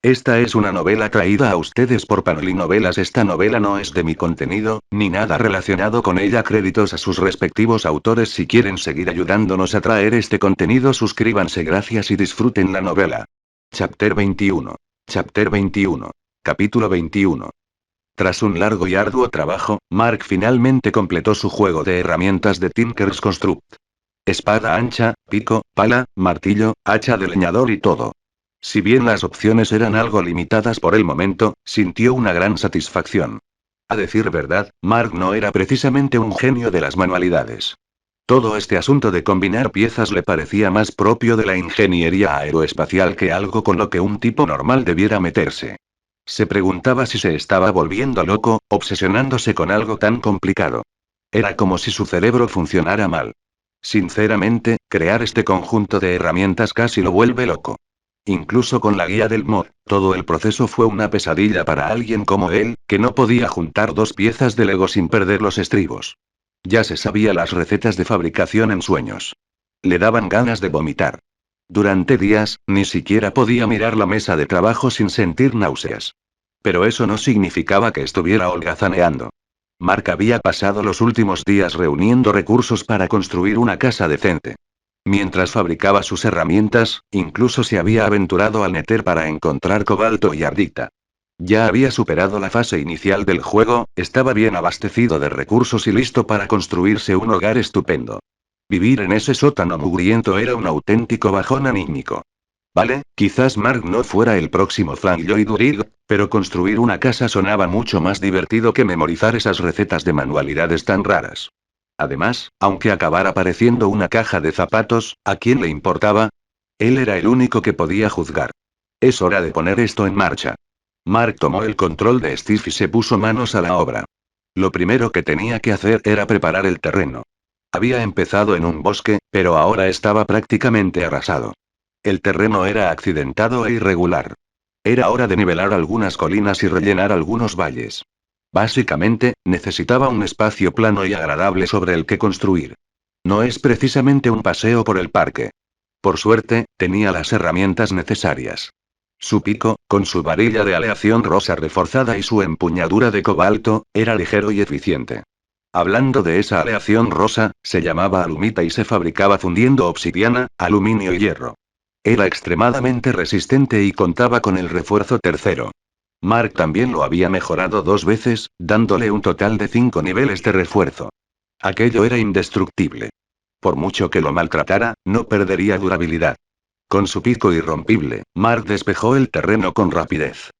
Esta es una novela traída a ustedes por Panoli Novelas. Esta novela no es de mi contenido, ni nada relacionado con ella. Créditos a sus respectivos autores. Si quieren seguir ayudándonos a traer este contenido, suscríbanse. Gracias y disfruten la novela. Chapter 21. Chapter 21. Capítulo 21. Tras un largo y arduo trabajo, Mark finalmente completó su juego de herramientas de Tinker's Construct. Espada ancha, pico, pala, martillo, hacha de leñador y todo. Si bien las opciones eran algo limitadas por el momento, sintió una gran satisfacción. A decir verdad, Mark no era precisamente un genio de las manualidades. Todo este asunto de combinar piezas le parecía más propio de la ingeniería aeroespacial que algo con lo que un tipo normal debiera meterse. Se preguntaba si se estaba volviendo loco, obsesionándose con algo tan complicado. Era como si su cerebro funcionara mal. Sinceramente, crear este conjunto de herramientas casi lo vuelve loco. Incluso con la guía del mod, todo el proceso fue una pesadilla para alguien como él, que no podía juntar dos piezas de Lego sin perder los estribos. Ya se sabía las recetas de fabricación en sueños. Le daban ganas de vomitar. Durante días, ni siquiera podía mirar la mesa de trabajo sin sentir náuseas. Pero eso no significaba que estuviera holgazaneando. Mark había pasado los últimos días reuniendo recursos para construir una casa decente. Mientras fabricaba sus herramientas, incluso se había aventurado al Nether para encontrar cobalto y ardita. Ya había superado la fase inicial del juego, estaba bien abastecido de recursos y listo para construirse un hogar estupendo. Vivir en ese sótano mugriento era un auténtico bajón anímico. Vale, quizás Mark no fuera el próximo Lloyd Wright, pero construir una casa sonaba mucho más divertido que memorizar esas recetas de manualidades tan raras. Además, aunque acabara pareciendo una caja de zapatos, ¿a quién le importaba? Él era el único que podía juzgar. Es hora de poner esto en marcha. Mark tomó el control de Steve y se puso manos a la obra. Lo primero que tenía que hacer era preparar el terreno. Había empezado en un bosque, pero ahora estaba prácticamente arrasado. El terreno era accidentado e irregular. Era hora de nivelar algunas colinas y rellenar algunos valles. Básicamente, necesitaba un espacio plano y agradable sobre el que construir. No es precisamente un paseo por el parque. Por suerte, tenía las herramientas necesarias. Su pico, con su varilla de aleación rosa reforzada y su empuñadura de cobalto, era ligero y eficiente. Hablando de esa aleación rosa, se llamaba alumita y se fabricaba fundiendo obsidiana, aluminio y hierro. Era extremadamente resistente y contaba con el refuerzo tercero. Mark también lo había mejorado 2 veces, dándole un total de 5 niveles de refuerzo. Aquello era indestructible. Por mucho que lo maltratara, no perdería durabilidad. Con su pico irrompible, Mark despejó el terreno con rapidez.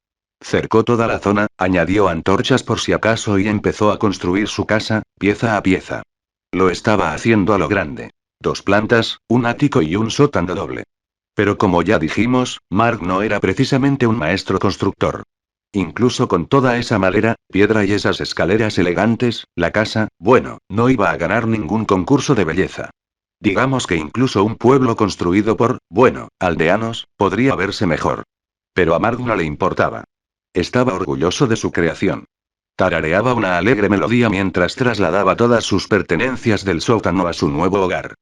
Cercó toda la zona, añadió antorchas por si acaso y empezó a construir su casa, pieza a pieza. Lo estaba haciendo a lo grande. 2 plantas, un ático y un sótano doble. Pero como ya dijimos, Mark no era precisamente un maestro constructor. Incluso con toda esa madera, piedra y esas escaleras elegantes, la casa, bueno, no iba a ganar ningún concurso de belleza. Digamos que incluso un pueblo construido por, bueno, aldeanos, podría verse mejor. Pero a Mark no le importaba. Estaba orgulloso de su creación. Tarareaba una alegre melodía mientras trasladaba todas sus pertenencias del sótano a su nuevo hogar.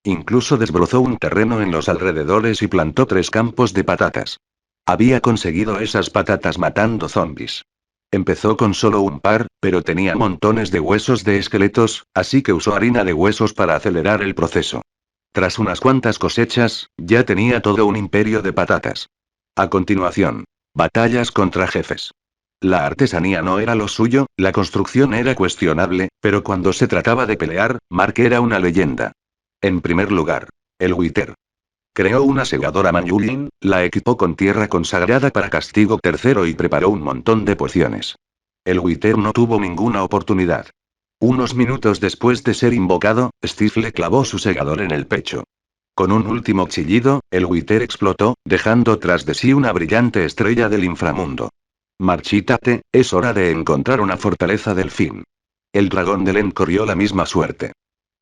Incluso desbrozó un terreno en los alrededores y plantó 3 campos de patatas. Había conseguido esas patatas matando zombies. Empezó con solo un par, pero tenía montones de huesos de esqueletos, así que usó harina de huesos para acelerar el proceso. Tras unas cuantas cosechas, ya tenía todo un imperio de patatas. A continuación, batallas contra jefes. La artesanía no era lo suyo, la construcción era cuestionable, pero cuando se trataba de pelear, Mark era una leyenda. En primer lugar, el Wither. Creó una segadora Manyulin, la equipó con tierra consagrada para castigo tercero y preparó un montón de pociones. El Wither no tuvo ninguna oportunidad. Unos minutos después de ser invocado, Steve le clavó su segador en el pecho. Con un último chillido, el Wither explotó, dejando tras de sí una brillante estrella del inframundo. Marchítate, es hora de encontrar una fortaleza del fin. El dragón de Len corrió la misma suerte.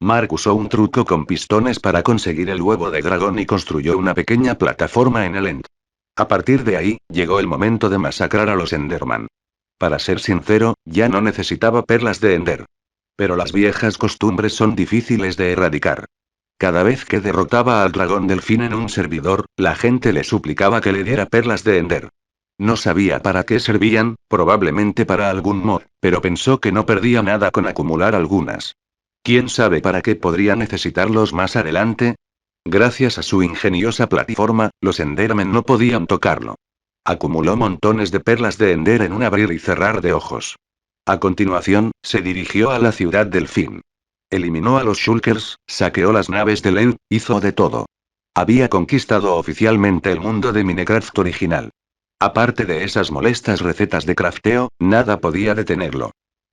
Mark usó un truco con pistones para conseguir el huevo de dragón y construyó una pequeña plataforma en el End. A partir de ahí, llegó el momento de masacrar a los Enderman. Para ser sincero, ya no necesitaba perlas de Ender. Pero las viejas costumbres son difíciles de erradicar. Cada vez que derrotaba al dragón delfín en un servidor, la gente le suplicaba que le diera perlas de Ender. No sabía para qué servían, probablemente para algún mod, pero pensó que no perdía nada con acumular algunas. ¿Quién sabe para qué podría necesitarlos más adelante? Gracias a su ingeniosa plataforma, los Endermen no podían tocarlo. Acumuló montones de perlas de Ender en un abrir y cerrar de ojos. A continuación, se dirigió a la ciudad del fin. Eliminó a los Shulkers, saqueó las naves de End, hizo de todo. Había conquistado oficialmente el mundo de Minecraft original. Aparte de esas molestas recetas de crafteo, nada podía detenerlo.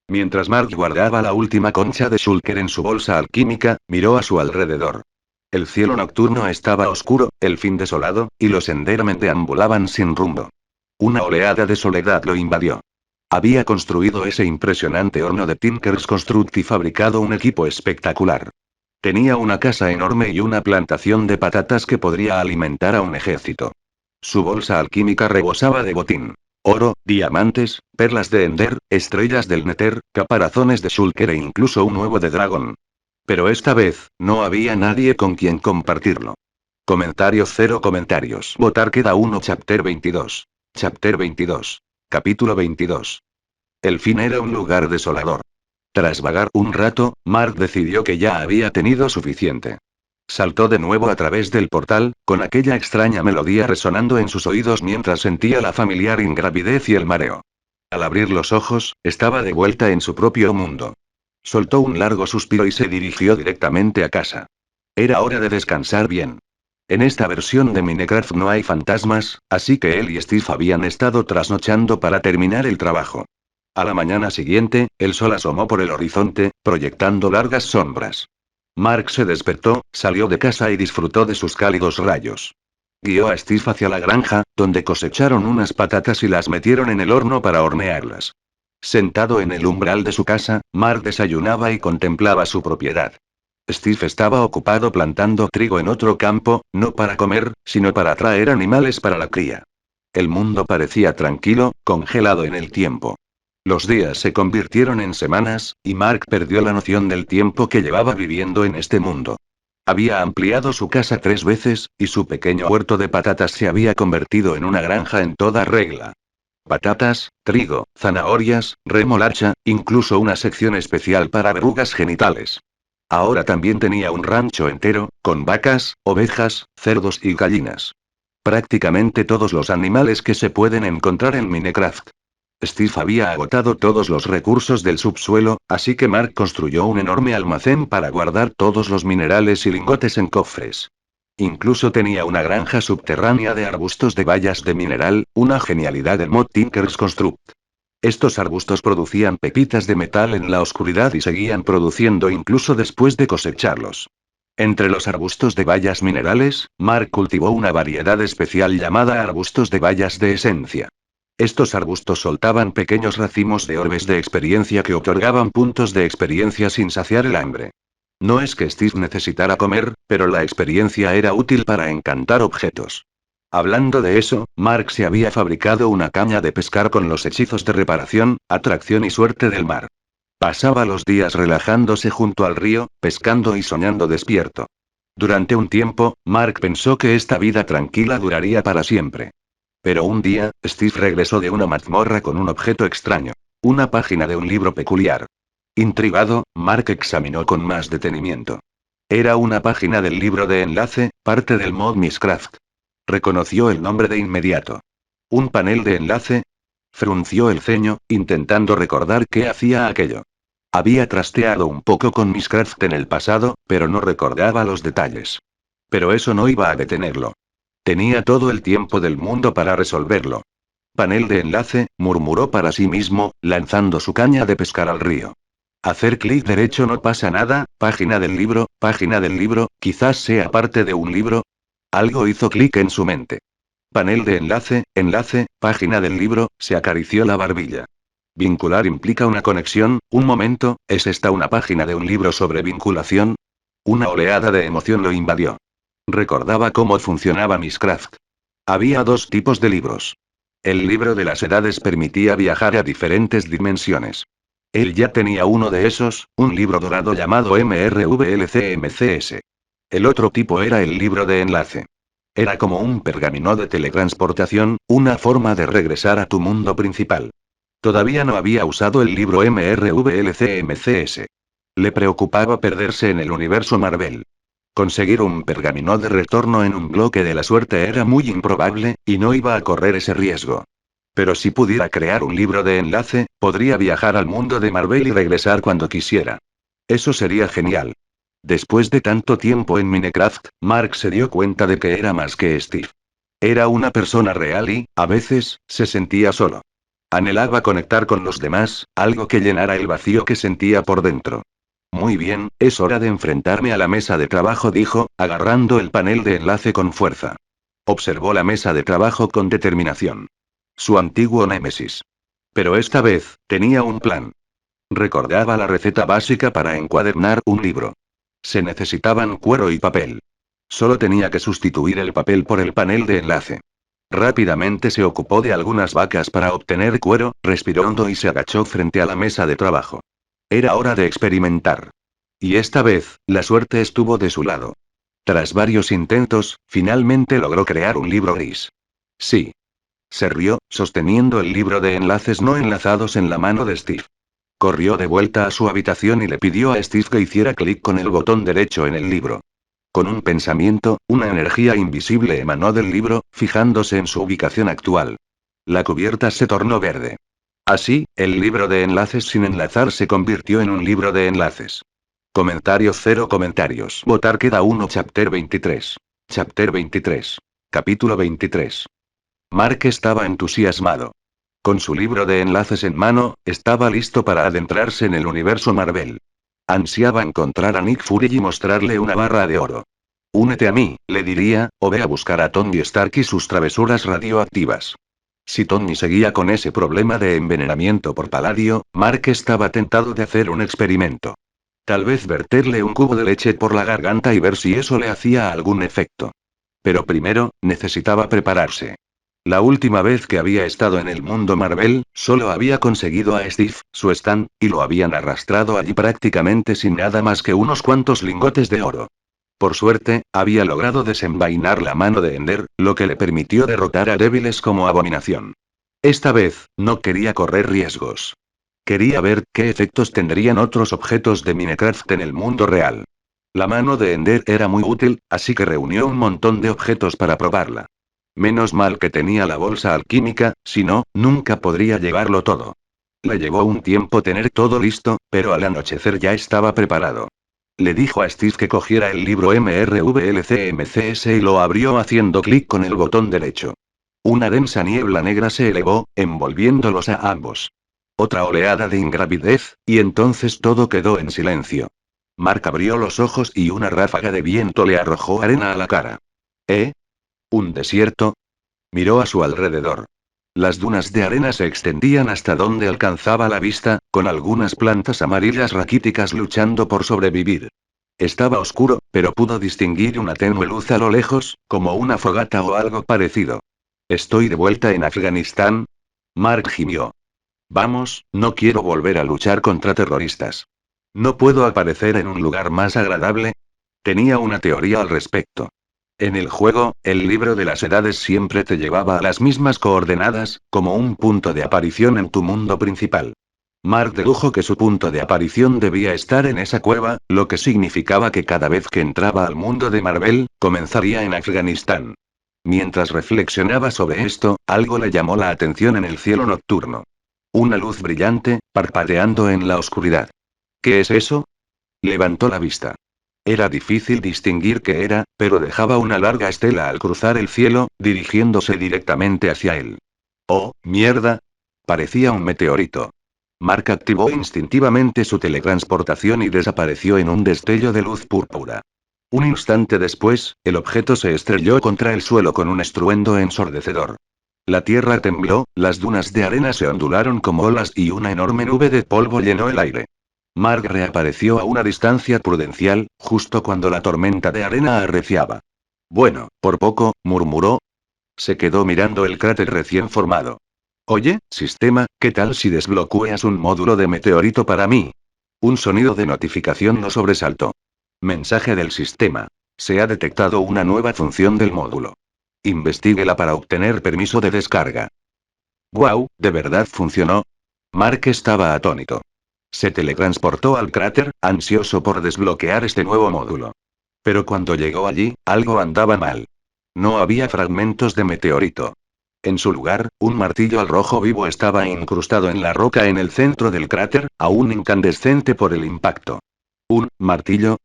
Mientras Mark guardaba la última concha de Shulker en su bolsa alquímica, miró a su alrededor. El cielo nocturno estaba oscuro, el fin desolado, y los Endermen deambulaban sin rumbo. Una oleada de soledad lo invadió. Había construido ese impresionante horno de Tinker's Construct y fabricado un equipo espectacular. Tenía una casa enorme y una plantación de patatas que podría alimentar a un ejército. Su bolsa alquímica rebosaba de botín. Oro, diamantes, perlas de Ender, estrellas del Nether, caparazones de Shulker e incluso un huevo de dragón. Pero esta vez, no había nadie con quien compartirlo. Comentarios cero comentarios. Votar queda uno. Chapter 22. Chapter 22. Capítulo 22. El fin era un lugar desolador. Tras vagar un rato, Mark decidió que ya había tenido suficiente. Saltó de nuevo a través del portal, con aquella extraña melodía resonando en sus oídos mientras sentía la familiar ingravidez y el mareo. Al abrir los ojos, estaba de vuelta en su propio mundo. Soltó un largo suspiro y se dirigió directamente a casa. Era hora de descansar bien. En esta versión de Minecraft no hay fantasmas, así que él y Steve habían estado trasnochando para terminar el trabajo. A la mañana siguiente, el sol asomó por el horizonte, proyectando largas sombras. Mark se despertó, salió de casa y disfrutó de sus cálidos rayos. Guió a Steve hacia la granja, donde cosecharon unas patatas y las metieron en el horno para hornearlas. Sentado en el umbral de su casa, Mark desayunaba y contemplaba su propiedad. Steve estaba ocupado plantando trigo en otro campo, no para comer, sino para atraer animales para la cría. El mundo parecía tranquilo, congelado en el tiempo. Los días se convirtieron en semanas, y Mark perdió la noción del tiempo que llevaba viviendo en este mundo. Había ampliado su casa 3 veces, y su pequeño huerto de patatas se había convertido en una granja en toda regla. Patatas, trigo, zanahorias, remolacha, incluso una sección especial para verrugas genitales. Ahora también tenía un rancho entero, con vacas, ovejas, cerdos y gallinas. Prácticamente todos los animales que se pueden encontrar en Minecraft. Steve había agotado todos los recursos del subsuelo, así que Mark construyó un enorme almacén para guardar todos los minerales y lingotes en cofres. Incluso tenía una granja subterránea de arbustos de bayas de mineral, una genialidad del mod Tinker's Construct. Estos arbustos producían pepitas de metal en la oscuridad y seguían produciendo incluso después de cosecharlos. Entre los arbustos de bayas minerales, Mark cultivó una variedad especial llamada arbustos de bayas de esencia. Estos arbustos soltaban pequeños racimos de orbes de experiencia que otorgaban puntos de experiencia sin saciar el hambre. No es que Steve necesitara comer, pero la experiencia era útil para encantar objetos. Hablando de eso, Mark se había fabricado una caña de pescar con los hechizos de reparación, atracción y suerte del mar. Pasaba los días relajándose junto al río, pescando y soñando despierto. Durante un tiempo, Mark pensó que esta vida tranquila duraría para siempre. Pero un día, Steve regresó de una mazmorra con un objeto extraño. Una página de un libro peculiar. Intrigado, Mark examinó con más detenimiento. Era una página del libro de enlace, parte del mod Minecraft. Reconoció el nombre de inmediato. ¿Un panel de enlace? Frunció el ceño, intentando recordar qué hacía aquello. Había trasteado un poco con Minecraft en el pasado, pero no recordaba los detalles. Pero eso no iba a detenerlo. Tenía todo el tiempo del mundo para resolverlo. Panel de enlace, murmuró para sí mismo, lanzando su caña de pescar al río. Hacer clic derecho no pasa nada, página del libro, quizás sea parte de un libro. Algo hizo clic en su mente. Panel de enlace, página del libro, se acarició la barbilla. Vincular implica una conexión, un momento, ¿es esta una página de un libro sobre vinculación? Una oleada de emoción lo invadió. Recordaba cómo funcionaba Minecraft. Había 2 tipos de libros. El libro de las edades permitía viajar a diferentes dimensiones. Él ya tenía uno de esos, un libro dorado llamado MRVLCMCS. El otro tipo era el libro de enlace. Era como un pergamino de teletransportación, una forma de regresar a tu mundo principal. Todavía no había usado el libro MRVLCMCS. Le preocupaba perderse en el universo Marvel. Conseguir un pergamino de retorno en un bloque de la suerte era muy improbable, y no iba a correr ese riesgo. Pero si pudiera crear un libro de enlace, podría viajar al mundo de Marvel y regresar cuando quisiera. Eso sería genial. Después de tanto tiempo en Minecraft, Mark se dio cuenta de que era más que Steve. Era una persona real y, a veces, se sentía solo. Anhelaba conectar con los demás, algo que llenara el vacío que sentía por dentro. Muy bien, es hora de enfrentarme a la mesa de trabajo, dijo, agarrando el panel de enlace con fuerza. Observó la mesa de trabajo con determinación. Su antiguo némesis. Pero esta vez, tenía un plan. Recordaba la receta básica para encuadernar un libro. Se necesitaban cuero y papel. Solo tenía que sustituir el papel por el panel de enlace. Rápidamente se ocupó de algunas vacas para obtener cuero, respiró hondo y se agachó frente a la mesa de trabajo. Era hora de experimentar. Y esta vez, la suerte estuvo de su lado. Tras varios intentos, finalmente logró crear un libro gris. Sí. Se rió, sosteniendo el libro de enlaces no enlazados en la mano de Steve. Corrió de vuelta a su habitación y le pidió a Steve que hiciera clic con el botón derecho en el libro. Con un pensamiento, una energía invisible emanó del libro, fijándose en su ubicación actual. La cubierta se tornó verde. Así, el libro de enlaces sin enlazar se convirtió en un libro de enlaces. Comentario 0 comentarios. Votar queda 1 Chapter 23. Chapter 23. Capítulo 23. Mark estaba entusiasmado. Con su libro de enlaces en mano, estaba listo para adentrarse en el universo Marvel. Ansiaba encontrar a Nick Fury y mostrarle una barra de oro. Únete a mí, le diría, o ve a buscar a Tony Stark y sus travesuras radioactivas. Si Tony seguía con ese problema de envenenamiento por paladio, Mark estaba tentado de hacer un experimento. Tal vez verterle un cubo de leche por la garganta y ver si eso le hacía algún efecto. Pero primero, necesitaba prepararse. La última vez que había estado en el mundo Marvel, solo había conseguido a Steve, su stand, y lo habían arrastrado allí prácticamente sin nada más que unos cuantos lingotes de oro. Por suerte, había logrado desenvainar la mano de Ender, lo que le permitió derrotar a débiles como Abominación. Esta vez, no quería correr riesgos. Quería ver qué efectos tendrían otros objetos de Minecraft en el mundo real. La mano de Ender era muy útil, así que reunió un montón de objetos para probarla. Menos mal que tenía la bolsa alquímica, si no, nunca podría llevarlo todo. Le llevó un tiempo tener todo listo, pero al anochecer ya estaba preparado. Le dijo a Steve que cogiera el libro MRVLCMCS y lo abrió haciendo clic con el botón derecho. Una densa niebla negra se elevó, envolviéndolos a ambos. Otra oleada de ingravidez, y entonces todo quedó en silencio. Mark abrió los ojos y una ráfaga de viento le arrojó arena a la cara. ¿Eh? ¿Un desierto? Miró a su alrededor. Las dunas de arena se extendían hasta donde alcanzaba la vista, con algunas plantas amarillas raquíticas luchando por sobrevivir. Estaba oscuro, pero pudo distinguir una tenue luz a lo lejos, como una fogata o algo parecido. ¿Estoy de vuelta en Afganistán? Mark gimió. Vamos, no quiero volver a luchar contra terroristas. ¿No puedo aparecer en un lugar más agradable? Tenía una teoría al respecto. En el juego, el libro de las edades siempre te llevaba a las mismas coordenadas, como un punto de aparición en tu mundo principal. Mark dedujo que su punto de aparición debía estar en esa cueva, lo que significaba que cada vez que entraba al mundo de Marvel, comenzaría en Afganistán. Mientras reflexionaba sobre esto, algo le llamó la atención en el cielo nocturno. Una luz brillante, parpadeando en la oscuridad. ¿Qué es eso? Levantó la vista. Era difícil distinguir qué era, pero dejaba una larga estela al cruzar el cielo, dirigiéndose directamente hacia él. ¡Oh, mierda! Parecía un meteorito. Mark activó instintivamente su teletransportación y desapareció en un destello de luz púrpura. Un instante después, el objeto se estrelló contra el suelo con un estruendo ensordecedor. La tierra tembló, las dunas de arena se ondularon como olas y una enorme nube de polvo llenó el aire. Mark reapareció a una distancia prudencial, justo cuando la tormenta de arena arreciaba. Bueno, por poco, murmuró. Se quedó mirando el cráter recién formado. Oye, sistema, ¿qué tal si desbloqueas un módulo de meteorito para mí? Un sonido de notificación lo sobresaltó. Mensaje del sistema. Se ha detectado una nueva función del módulo. Investíguela para obtener permiso de descarga. ¡Guau! ¿De verdad funcionó? Mark estaba atónito. Se teletransportó al cráter, ansioso por desbloquear este nuevo módulo. Pero cuando llegó allí, algo andaba mal. No había fragmentos de meteorito. En su lugar, un martillo al rojo vivo estaba incrustado en la roca en el centro del cráter, aún incandescente por el impacto. ¿Un martillo?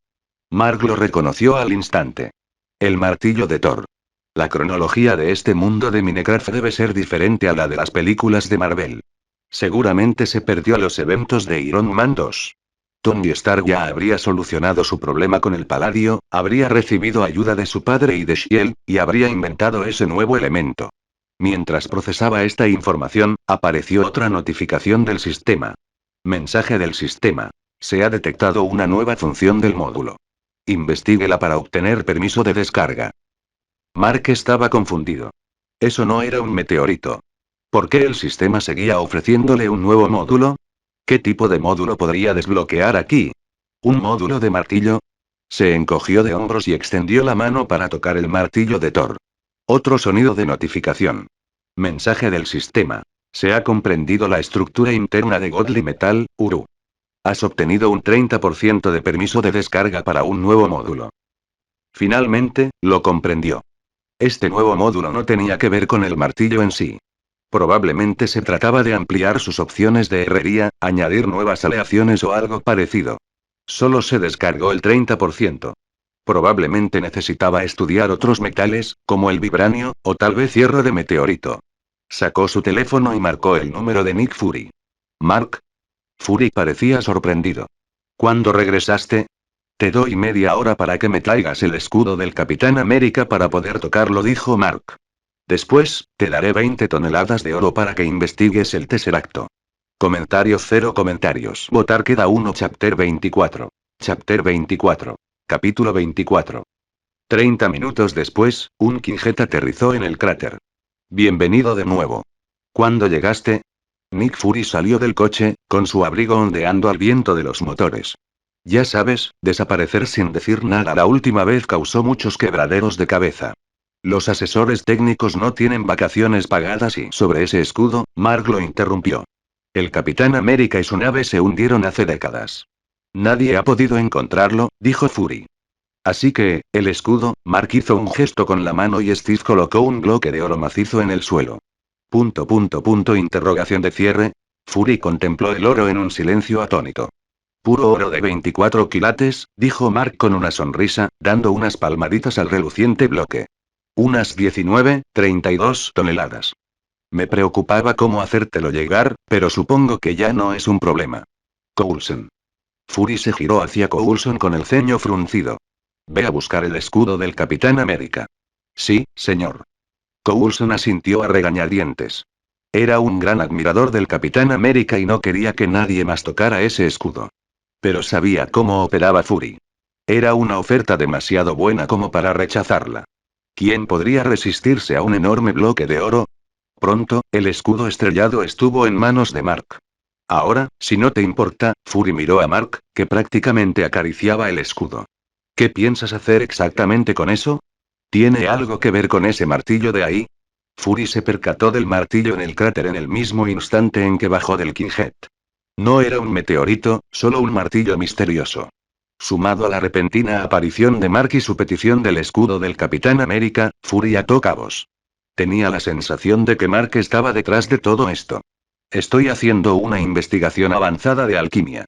Mark lo reconoció al instante. El martillo de Thor. La cronología de este mundo de Minecraft debe ser diferente a la de las películas de Marvel. Seguramente se perdió los eventos de Iron Man 2. Tony Stark ya habría solucionado su problema con el paladio, habría recibido ayuda de su padre y de Shield, y habría inventado ese nuevo elemento. Mientras procesaba esta información, apareció otra notificación del sistema. Mensaje del sistema. Se ha detectado una nueva función del módulo. Investíguela para obtener permiso de descarga. Mark estaba confundido. Eso no era un meteorito. ¿Por qué el sistema seguía ofreciéndole un nuevo módulo? ¿Qué tipo de módulo podría desbloquear aquí? ¿Un módulo de martillo? Se encogió de hombros y extendió la mano para tocar el martillo de Thor. Otro sonido de notificación. Mensaje del sistema. Se ha comprendido la estructura interna de Godly Metal, Uru. Has obtenido un 30% de permiso de descarga para un nuevo módulo. Finalmente, lo comprendió. Este nuevo módulo no tenía que ver con el martillo en sí. Probablemente se trataba de ampliar sus opciones de herrería, añadir nuevas aleaciones o algo parecido. Solo se descargó el 30%. Probablemente necesitaba estudiar otros metales, como el vibranio, o tal vez hierro de meteorito. Sacó su teléfono y marcó el número de Nick Fury. Mark. Fury parecía sorprendido. ¿Cuándo regresaste? Te doy media hora para que me traigas el escudo del Capitán América para poder tocarlo, dijo Mark. Después, te daré 20 toneladas de oro para que investigues el Tesseracto. Comentarios, cero comentarios. Votar queda uno. Chapter 24. Chapter 24. Capítulo 24. 30 minutos después, un Quinjet aterrizó en el cráter. Bienvenido de nuevo. ¿Cuándo llegaste? Nick Fury salió del coche, con su abrigo ondeando al viento de los motores. Ya sabes, desaparecer sin decir nada la última vez causó muchos quebraderos de cabeza. Los asesores técnicos no tienen vacaciones pagadas y sobre ese escudo, Mark lo interrumpió. El Capitán América y su nave se hundieron hace décadas. Nadie ha podido encontrarlo, dijo Fury. Así que, el escudo, Mark hizo un gesto con la mano y Steve colocó un bloque de oro macizo en el suelo. Interrogación de cierre. Fury contempló el oro en un silencio atónito. Puro oro de 24 quilates, dijo Mark con una sonrisa, dando unas palmaditas al reluciente bloque. Unas 32 toneladas. Me preocupaba cómo hacértelo llegar, pero supongo que ya no es un problema. Coulson. Fury se giró hacia Coulson con el ceño fruncido. Ve a buscar el escudo del Capitán América. Sí, señor. Coulson asintió a regañadientes. Era un gran admirador del Capitán América y no quería que nadie más tocara ese escudo. Pero sabía cómo operaba Fury. Era una oferta demasiado buena como para rechazarla. ¿Quién podría resistirse a un enorme bloque de oro? Pronto, el escudo estrellado estuvo en manos de Mark. Ahora, si no te importa, Fury miró a Mark, que prácticamente acariciaba el escudo. ¿Qué piensas hacer exactamente con eso? ¿Tiene algo que ver con ese martillo de ahí? Fury se percató del martillo en el cráter en el mismo instante en que bajó del Quinjet. No era un meteorito, solo un martillo misterioso. Sumado a la repentina aparición de Mark y su petición del escudo del Capitán América, Fury ató cabos. Tenía la sensación de que Mark estaba detrás de todo esto. Estoy haciendo una investigación avanzada de alquimia.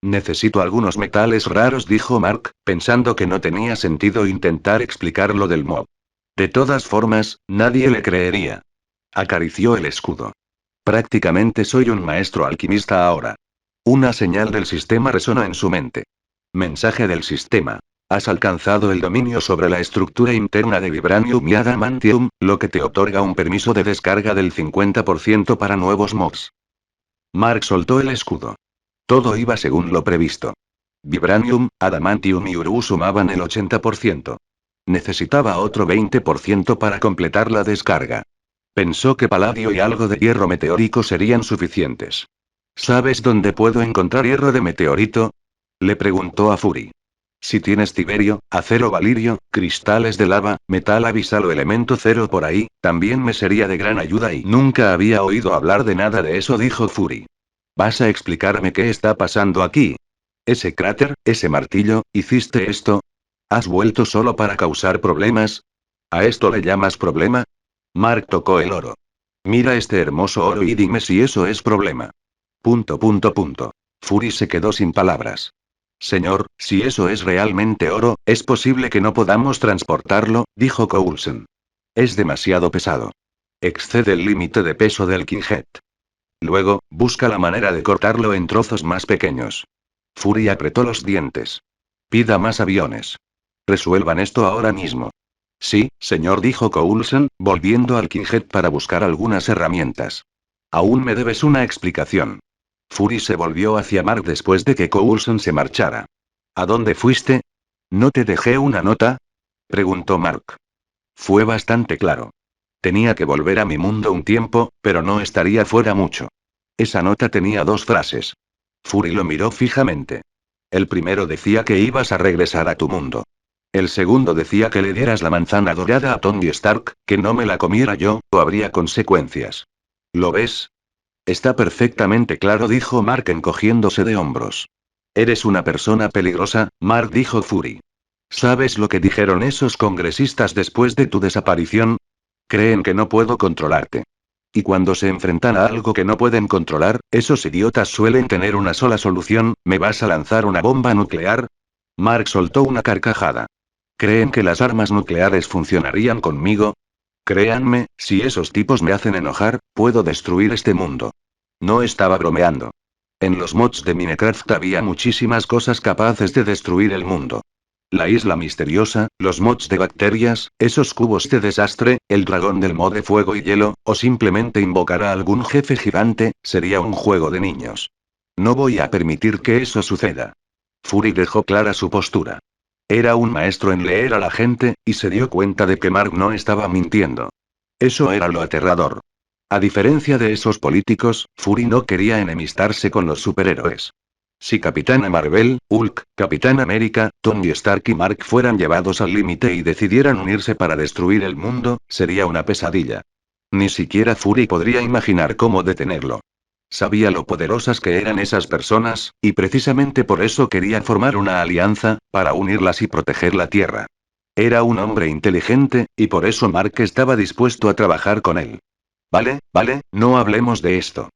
Necesito algunos metales raros, dijo Mark, pensando que no tenía sentido intentar explicar lo del mob. De todas formas, nadie le creería. Acarició el escudo. Prácticamente soy un maestro alquimista ahora. Una señal del sistema resonó en su mente. Mensaje del sistema. Has alcanzado el dominio sobre la estructura interna de Vibranium y Adamantium, lo que te otorga un permiso de descarga del 50% para nuevos mobs. Mark soltó el escudo. Todo iba según lo previsto. Vibranium, Adamantium y Uru sumaban el 80%. Necesitaba otro 20% para completar la descarga. Pensó que paladio y algo de hierro meteórico serían suficientes. ¿Sabes dónde puedo encontrar hierro de meteorito? Le preguntó a Fury. Si tienes tiberio, acero valirio, cristales de lava, metal abisal o elemento cero por ahí, también me sería de gran ayuda y nunca había oído hablar de nada de eso, dijo Fury. ¿Vas a explicarme qué está pasando aquí? Ese cráter, ese martillo, ¿hiciste esto? ¿Has vuelto solo para causar problemas? ¿A esto le llamas problema? Mark tocó el oro. Mira este hermoso oro y dime si eso es problema. Punto punto punto. Fury se quedó sin palabras. Señor, si eso es realmente oro, es posible que no podamos transportarlo, dijo Coulson. Es demasiado pesado. Excede el límite de peso del Kinghead. Luego, busca la manera de cortarlo en trozos más pequeños. Fury apretó los dientes. Pida más aviones. Resuelvan esto ahora mismo. Sí, señor, dijo Coulson, volviendo al Kinghead para buscar algunas herramientas. Aún me debes una explicación. Fury se volvió hacia Mark después de que Coulson se marchara. ¿A dónde fuiste? ¿No te dejé una nota? Preguntó Mark. Fue bastante claro. Tenía que volver a mi mundo un tiempo, pero no estaría fuera mucho. Esa nota tenía dos frases. Fury lo miró fijamente. El primero decía que ibas a regresar a tu mundo. El segundo decía que le dieras la manzana dorada a Tony Stark, que no me la comiera yo, o habría consecuencias. ¿Lo ves? Está perfectamente claro, dijo Mark encogiéndose de hombros. Eres una persona peligrosa, Mark, dijo Fury. ¿Sabes lo que dijeron esos congresistas después de tu desaparición? Creen que no puedo controlarte. Y cuando se enfrentan a algo que no pueden controlar, esos idiotas suelen tener una sola solución: ¿me vas a lanzar una bomba nuclear? Mark soltó una carcajada. ¿Creen que las armas nucleares funcionarían conmigo? Créanme, si esos tipos me hacen enojar, puedo destruir este mundo. No estaba bromeando. En los mods de Minecraft había muchísimas cosas capaces de destruir el mundo. La isla misteriosa, los mods de bacterias, esos cubos de desastre, el dragón del mod de fuego y hielo, o simplemente invocar a algún jefe gigante, sería un juego de niños. No voy a permitir que eso suceda. Fury dejó clara su postura. Era un maestro en leer a la gente, y se dio cuenta de que Mark no estaba mintiendo. Eso era lo aterrador. A diferencia de esos políticos, Fury no quería enemistarse con los superhéroes. Si Capitana Marvel, Hulk, Capitán América, Tony Stark y Mark fueran llevados al límite y decidieran unirse para destruir el mundo, sería una pesadilla. Ni siquiera Fury podría imaginar cómo detenerlo. Sabía lo poderosas que eran esas personas, y precisamente por eso quería formar una alianza, para unirlas y proteger la Tierra. Era un hombre inteligente, y por eso Mark estaba dispuesto a trabajar con él. Vale, vale, no hablemos de esto.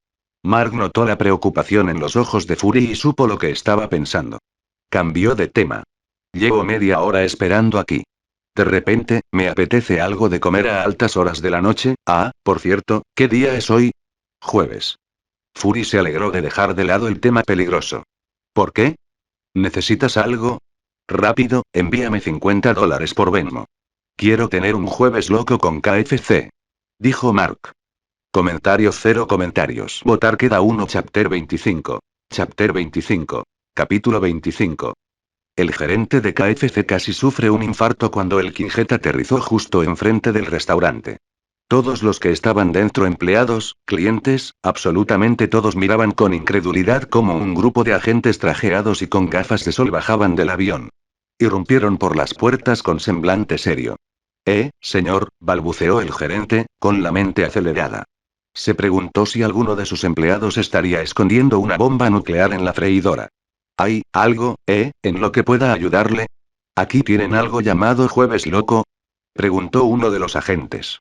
Mark notó la preocupación en los ojos de Fury y supo lo que estaba pensando. Cambió de tema. Llevo media hora esperando aquí. De repente, me apetece algo de comer a altas horas de la noche. Ah, por cierto, ¿qué día es hoy? Jueves. Fury se alegró de dejar de lado el tema peligroso. ¿Por qué? ¿Necesitas algo? Rápido, envíame $50 por Venmo. Quiero tener un jueves loco con KFC. Dijo Mark. Comentario cero comentarios. Votar queda uno. Chapter 25. Chapter 25. Capítulo 25. El gerente de KFC casi sufre un infarto cuando el Kinghead aterrizó justo enfrente del restaurante. Todos los que estaban dentro, empleados, clientes, absolutamente todos miraban con incredulidad cómo un grupo de agentes trajeados y con gafas de sol bajaban del avión. Irrumpieron por las puertas con semblante serio. Señor, balbuceó el gerente, con la mente acelerada. Se preguntó si alguno de sus empleados estaría escondiendo una bomba nuclear en la freidora. ¿Hay algo, en lo que pueda ayudarle? ¿Aquí tienen algo llamado Jueves Loco? Preguntó uno de los agentes.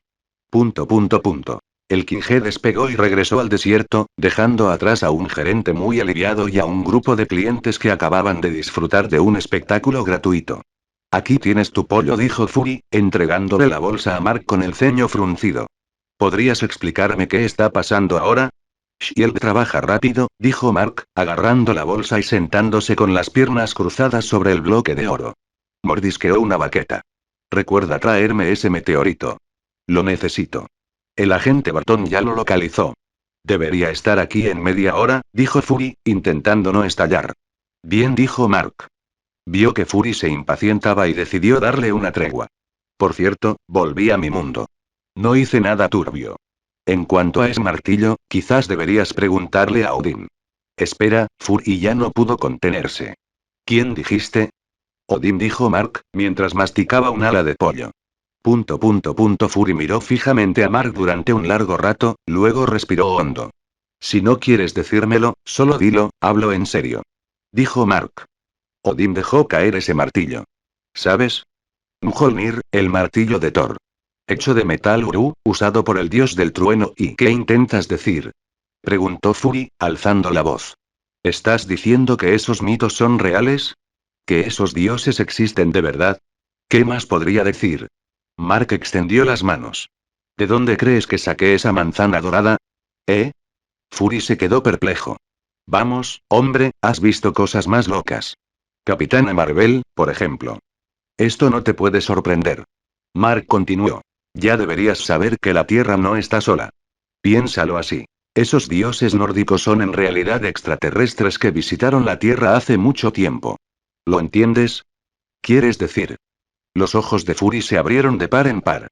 Punto punto punto. El Kinghead despegó y regresó al desierto, dejando atrás a un gerente muy aliviado y a un grupo de clientes que acababan de disfrutar de un espectáculo gratuito. Aquí tienes tu pollo, dijo Fury, entregándole la bolsa a Mark con el ceño fruncido. ¿Podrías explicarme qué está pasando ahora? Shield trabaja rápido, dijo Mark, agarrando la bolsa y sentándose con las piernas cruzadas sobre el bloque de oro. Mordisqueó una baqueta. Recuerda traerme ese meteorito. Lo necesito. El agente Barton ya lo localizó. Debería estar aquí en media hora, dijo Fury, intentando no estallar. Bien, dijo Mark. Vio que Fury se impacientaba y decidió darle una tregua. Por cierto, volví a mi mundo. No hice nada turbio. En cuanto a ese martillo, quizás deberías preguntarle a Odin. Espera, Fury ya no pudo contenerse. ¿Quién dijiste? Odín, dijo Mark, mientras masticaba un ala de pollo. Fury miró fijamente a Mark durante un largo rato, luego respiró hondo. Si no quieres decírmelo, solo dilo, hablo en serio. Dijo Mark. Odín dejó caer ese martillo. ¿Sabes? Mjolnir, el martillo de Thor. Hecho de metal Uru, usado por el dios del trueno. ¿Y qué intentas decir? Preguntó Fury, alzando la voz. ¿Estás diciendo que esos mitos son reales? ¿Que esos dioses existen de verdad? ¿Qué más podría decir? Mark extendió las manos. ¿De dónde crees que saqué esa manzana dorada? ¿Eh? Fury se quedó perplejo. Vamos, hombre, has visto cosas más locas. Capitana Marvel, por ejemplo. Esto no te puede sorprender. Mark continuó. Ya deberías saber que la Tierra no está sola. Piénsalo así. Esos dioses nórdicos son en realidad extraterrestres que visitaron la Tierra hace mucho tiempo. ¿Lo entiendes? ¿Quieres decir? Los ojos de Fury se abrieron de par en par.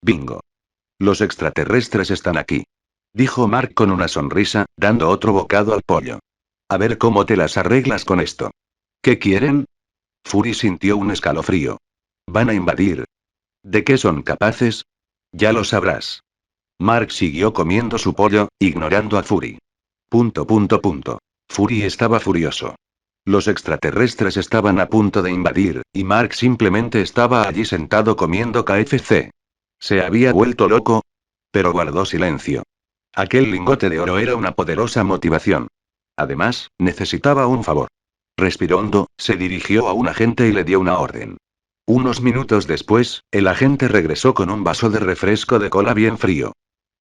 Bingo. Los extraterrestres están aquí. Dijo Mark con una sonrisa, dando otro bocado al pollo. A ver cómo te las arreglas con esto. ¿Qué quieren? Fury sintió un escalofrío. Van a invadir. ¿De qué son capaces? Ya lo sabrás. Mark siguió comiendo su pollo, ignorando a Fury. Fury estaba furioso. Los extraterrestres estaban a punto de invadir, y Mark simplemente estaba allí sentado comiendo KFC. ¿Se había vuelto loco? Pero guardó silencio. Aquel lingote de oro era una poderosa motivación. Además, necesitaba un favor. Respiró hondo, se dirigió a un agente y le dio una orden. Unos minutos después, el agente regresó con un vaso de refresco de cola bien frío.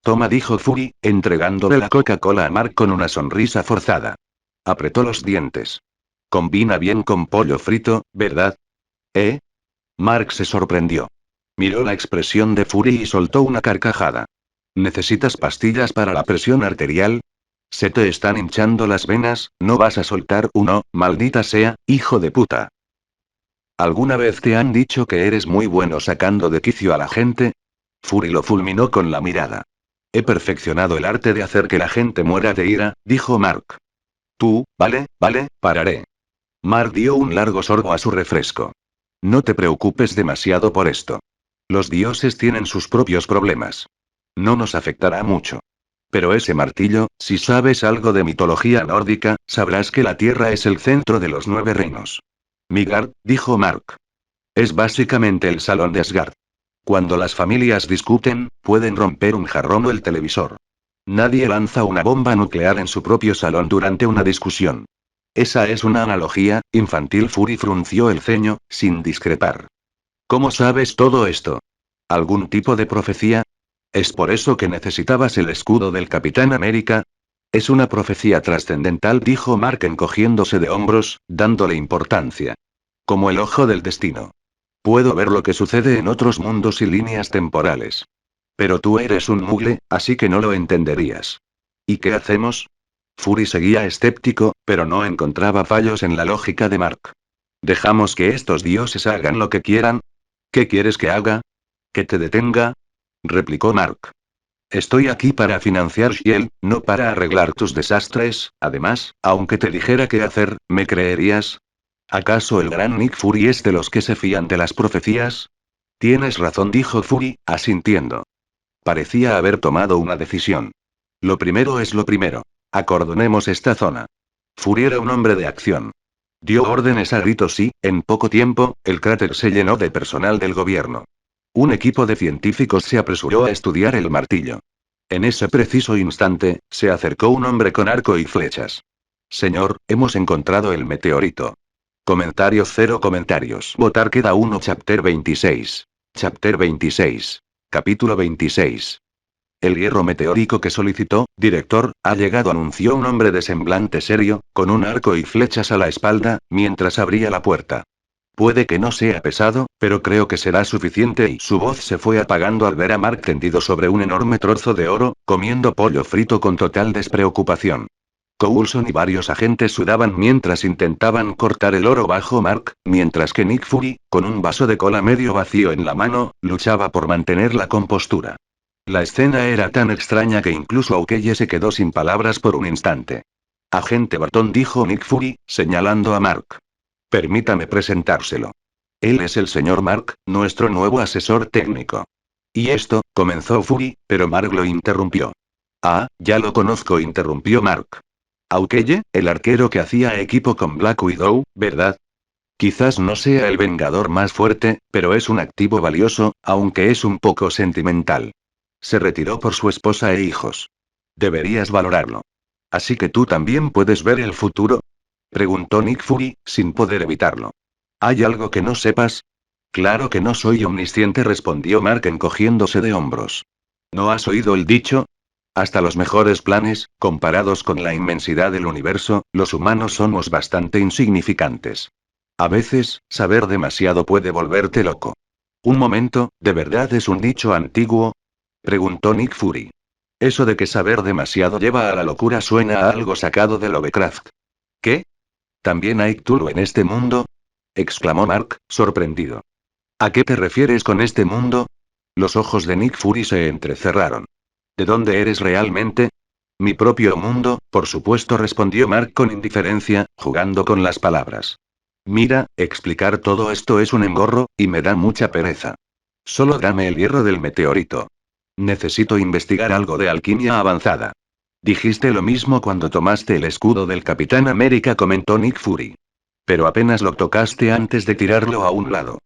Toma, dijo Fury, entregándole la Coca-Cola a Mark con una sonrisa forzada. Apretó los dientes. Combina bien con pollo frito, ¿verdad? ¿Eh? Mark se sorprendió. Miró la expresión de Fury y soltó una carcajada. ¿Necesitas pastillas para la presión arterial? Se te están hinchando las venas, ¿no vas a soltar uno, maldita sea, hijo de puta? ¿Alguna vez te han dicho que eres muy bueno sacando de quicio a la gente? Fury lo fulminó con la mirada. He perfeccionado el arte de hacer que la gente muera de ira, dijo Mark. Tú, vale, pararé. Mark dio un largo sorbo a su refresco. No te preocupes demasiado por esto. Los dioses tienen sus propios problemas. No nos afectará mucho. Pero ese martillo, si sabes algo de mitología nórdica, sabrás que la Tierra es el centro de los 9 reinos. Midgard, dijo Mark. Es básicamente el salón de Asgard. Cuando las familias discuten, pueden romper un jarrón o el televisor. Nadie lanza una bomba nuclear en su propio salón durante una discusión. Esa es una analogía, infantil. Fury frunció el ceño, sin discrepar. ¿Cómo sabes todo esto? ¿Algún tipo de profecía? ¿Es por eso que necesitabas el escudo del Capitán América? Es una profecía trascendental, dijo Mark encogiéndose de hombros, dándole importancia. Como el ojo del destino. Puedo ver lo que sucede en otros mundos y líneas temporales. Pero tú eres un mugle, así que no lo entenderías. ¿Y qué hacemos? Fury seguía escéptico, pero no encontraba fallos en la lógica de Mark. ¿Dejamos que estos dioses hagan lo que quieran? ¿Qué quieres que haga? ¿Que te detenga? Replicó Mark. Estoy aquí para financiar Shield, no para arreglar tus desastres. Además, aunque te dijera qué hacer, ¿me creerías? ¿Acaso el gran Nick Fury es de los que se fían de las profecías? Tienes razón, dijo Fury, asintiendo. Parecía haber tomado una decisión. Lo primero es lo primero. Acordonemos esta zona. Fury era un hombre de acción. Dio órdenes a gritos y, en poco tiempo, el cráter se llenó de personal del gobierno. Un equipo de científicos se apresuró a estudiar el martillo. En ese preciso instante, se acercó un hombre con arco y flechas. Señor, hemos encontrado el meteorito. Comentarios, cero comentarios. Votar queda uno. Chapter 26. Chapter 26. Capítulo 26. El hierro meteórico que solicitó, director, ha llegado, anunció un hombre de semblante serio, con un arco y flechas a la espalda, mientras abría la puerta. Puede que no sea pesado, pero creo que será suficiente, y su voz se fue apagando al ver a Mark tendido sobre un enorme trozo de oro, comiendo pollo frito con total despreocupación. Coulson y varios agentes sudaban mientras intentaban cortar el oro bajo Mark, mientras que Nick Fury, con un vaso de cola medio vacío en la mano, luchaba por mantener la compostura. La escena era tan extraña que incluso Aukeye se quedó sin palabras por un instante. Agente Barton, dijo Nick Fury, señalando a Mark. Permítame presentárselo. Él es el señor Mark, nuestro nuevo asesor técnico. Y esto, comenzó Fury, pero Mark lo interrumpió. Ah, ya lo conozco, interrumpió Mark. Aukeye, el arquero que hacía equipo con Black Widow, ¿verdad? Quizás no sea el vengador más fuerte, pero es un activo valioso, aunque es un poco sentimental. Se retiró por su esposa e hijos. Deberías valorarlo. ¿Así que tú también puedes ver el futuro? Preguntó Nick Fury, sin poder evitarlo. ¿Hay algo que no sepas? Claro que no soy omnisciente, respondió Mark encogiéndose de hombros. ¿No has oído el dicho? Hasta los mejores planes, comparados con la inmensidad del universo, los humanos somos bastante insignificantes. A veces, saber demasiado puede volverte loco. Un momento, ¿de verdad es un dicho antiguo? Preguntó Nick Fury. Eso de que saber demasiado lleva a la locura suena a algo sacado de Lovecraft. ¿Qué? ¿También hay Cthulhu en este mundo? Exclamó Mark, sorprendido. ¿A qué te refieres con este mundo? Los ojos de Nick Fury se entrecerraron. ¿De dónde eres realmente? Mi propio mundo, por supuesto, respondió Mark con indiferencia, jugando con las palabras. Mira, explicar todo esto es un engorro, y me da mucha pereza. Solo dame el hierro del meteorito. Necesito investigar algo de alquimia avanzada. Dijiste lo mismo cuando tomaste el escudo del Capitán América, comentó Nick Fury. Pero apenas lo tocaste antes de tirarlo a un lado.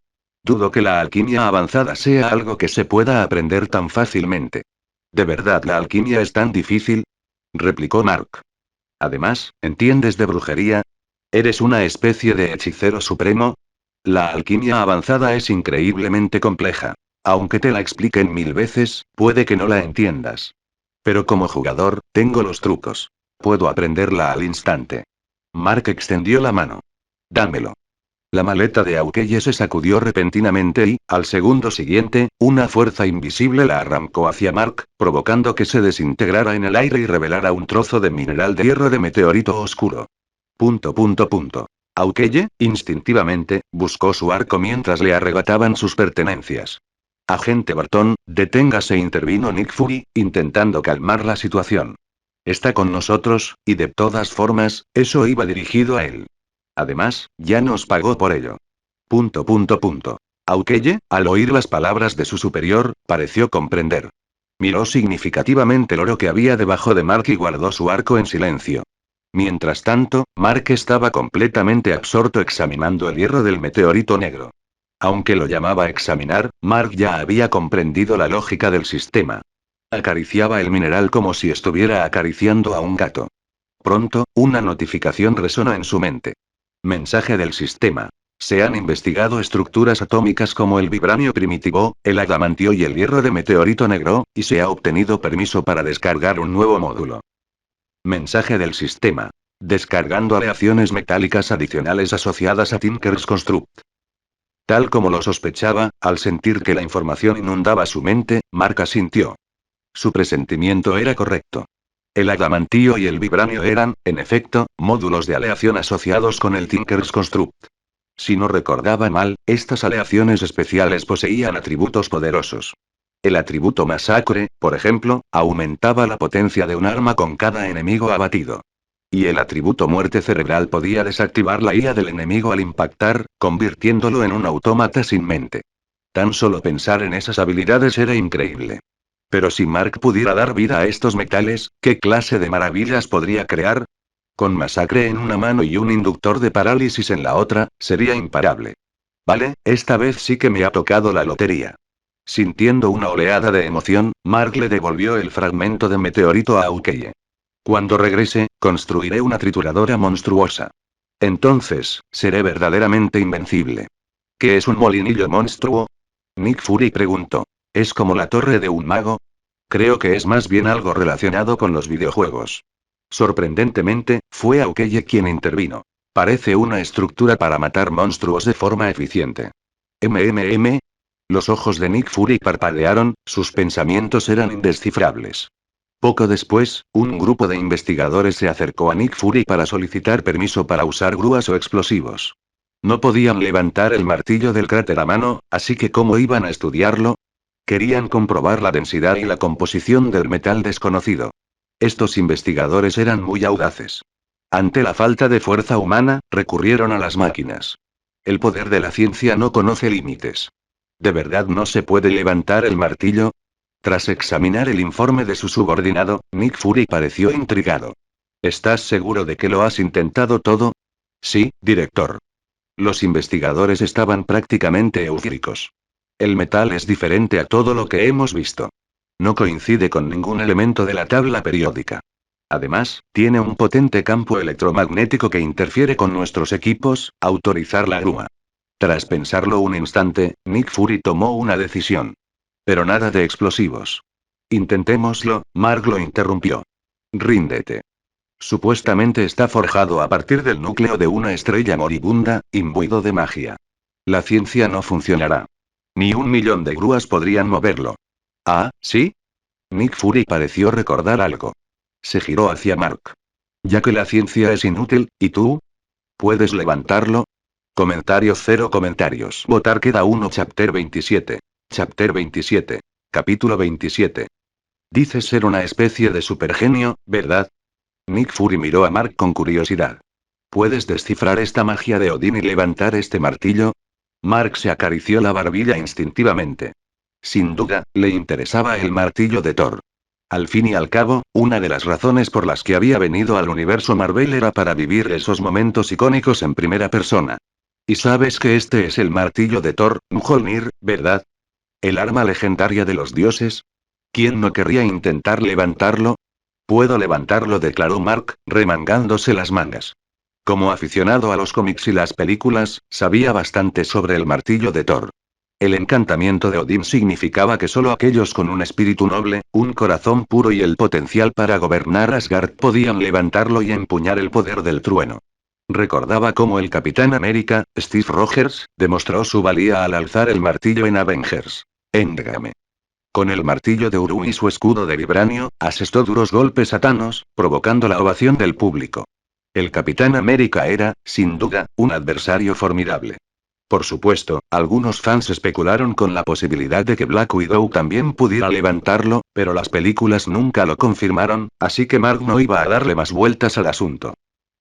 Dudo que la alquimia avanzada sea algo que se pueda aprender tan fácilmente. ¿De verdad la alquimia es tan difícil? Replicó Mark. Además, ¿entiendes de brujería? ¿Eres una especie de hechicero supremo? La alquimia avanzada es increíblemente compleja. Aunque te la expliquen 1000 veces, puede que no la entiendas. Pero como jugador, tengo los trucos. Puedo aprenderla al instante. Mark extendió la mano. Dámelo. La maleta de Aukeye se sacudió repentinamente y, al segundo siguiente, una fuerza invisible la arrancó hacia Mark, provocando que se desintegrara en el aire y revelara un trozo de mineral de hierro de meteorito oscuro. Aukeye, instintivamente, buscó su arco mientras le arrebataban sus pertenencias. Agente Barton, deténgase, intervino Nick Fury, intentando calmar la situación. Está con nosotros, y de todas formas, eso iba dirigido a él. Además, ya nos pagó por ello. Aukeye, al oír las palabras de su superior, pareció comprender. Miró significativamente el oro que había debajo de Mark y guardó su arco en silencio. Mientras tanto, Mark estaba completamente absorto examinando el hierro del meteorito negro. Aunque lo llamaba examinar, Mark ya había comprendido la lógica del sistema. Acariciaba el mineral como si estuviera acariciando a un gato. Pronto, una notificación resonó en su mente. Mensaje del sistema. Se han investigado estructuras atómicas como el vibranio primitivo, el adamantio y el hierro de meteorito negro, y se ha obtenido permiso para descargar un nuevo módulo. Mensaje del sistema. Descargando aleaciones metálicas adicionales asociadas a Tinker's Construct. Tal como lo sospechaba, al sentir que la información inundaba su mente, Mark asintió. Su presentimiento era correcto. El adamantío y el vibranio eran, en efecto, módulos de aleación asociados con el Tinker's Construct. Si no recordaba mal, estas aleaciones especiales poseían atributos poderosos. El atributo masacre, por ejemplo, aumentaba la potencia de un arma con cada enemigo abatido. Y el atributo muerte cerebral podía desactivar la IA del enemigo al impactar, convirtiéndolo en un autómata sin mente. Tan solo pensar en esas habilidades era increíble. Pero si Mark pudiera dar vida a estos metales, ¿qué clase de maravillas podría crear? Con masacre en una mano y un inductor de parálisis en la otra, sería imparable. Vale, esta vez sí que me ha tocado la lotería. Sintiendo una oleada de emoción, Mark le devolvió el fragmento de meteorito a Aukeye. Cuando regrese, construiré una trituradora monstruosa. Entonces, seré verdaderamente invencible. ¿Qué es un molinillo monstruo? Nick Fury preguntó. ¿Es como la torre de un mago? Creo que es más bien algo relacionado con los videojuegos. Sorprendentemente, fue Aukeye quien intervino. Parece una estructura para matar monstruos de forma eficiente. MMM. Los ojos de Nick Fury parpadearon, sus pensamientos eran indescifrables. Poco después, un grupo de investigadores se acercó a Nick Fury para solicitar permiso para usar grúas o explosivos. No podían levantar el martillo del cráter a mano, así que ¿cómo iban a estudiarlo? Querían comprobar la densidad y la composición del metal desconocido. Estos investigadores eran muy audaces. Ante la falta de fuerza humana, recurrieron a las máquinas. El poder de la ciencia no conoce límites. ¿De verdad no se puede levantar el martillo? Tras examinar el informe de su subordinado, Nick Fury pareció intrigado. ¿Estás seguro de que lo has intentado todo? Sí, director. Los investigadores estaban prácticamente eufóricos. El metal es diferente a todo lo que hemos visto. No coincide con ningún elemento de la tabla periódica. Además, tiene un potente campo electromagnético que interfiere con nuestros equipos. Autorizar la grúa. Tras pensarlo un instante, Nick Fury tomó una decisión. Pero nada de explosivos. Intentémoslo, Mark lo interrumpió. Ríndete. Supuestamente está forjado a partir del núcleo de una estrella moribunda, imbuido de magia. La ciencia no funcionará. Ni 1 millón de grúas podrían moverlo. Ah, ¿sí? Nick Fury pareció recordar algo. Se giró hacia Mark. Ya que la ciencia es inútil, ¿y tú? ¿Puedes levantarlo? Comentario cero comentarios. Votar queda uno. Chapter 27. Chapter 27. Capítulo 27. Dices ser una especie de supergenio, ¿verdad? Nick Fury miró a Mark con curiosidad. ¿Puedes descifrar esta magia de Odín y levantar este martillo? Mark se acarició la barbilla instintivamente. Sin duda, le interesaba el martillo de Thor. Al fin y al cabo, una de las razones por las que había venido al universo Marvel era para vivir esos momentos icónicos en primera persona. Y sabes que este es el martillo de Thor, Mjolnir, ¿verdad? El arma legendaria de los dioses. ¿Quién no querría intentar levantarlo? Puedo levantarlo, declaró Mark, remangándose las mangas. Como aficionado a los cómics y las películas, sabía bastante sobre el martillo de Thor. El encantamiento de Odín significaba que solo aquellos con un espíritu noble, un corazón puro y el potencial para gobernar Asgard podían levantarlo y empuñar el poder del trueno. Recordaba cómo el Capitán América, Steve Rogers, demostró su valía al alzar el martillo en Avengers Endgame. Con el martillo de Uru y su escudo de vibranio, asestó duros golpes a Thanos, provocando la ovación del público. El Capitán América era, sin duda, un adversario formidable. Por supuesto, algunos fans especularon con la posibilidad de que Black Widow también pudiera levantarlo, pero las películas nunca lo confirmaron, así que Mark no iba a darle más vueltas al asunto.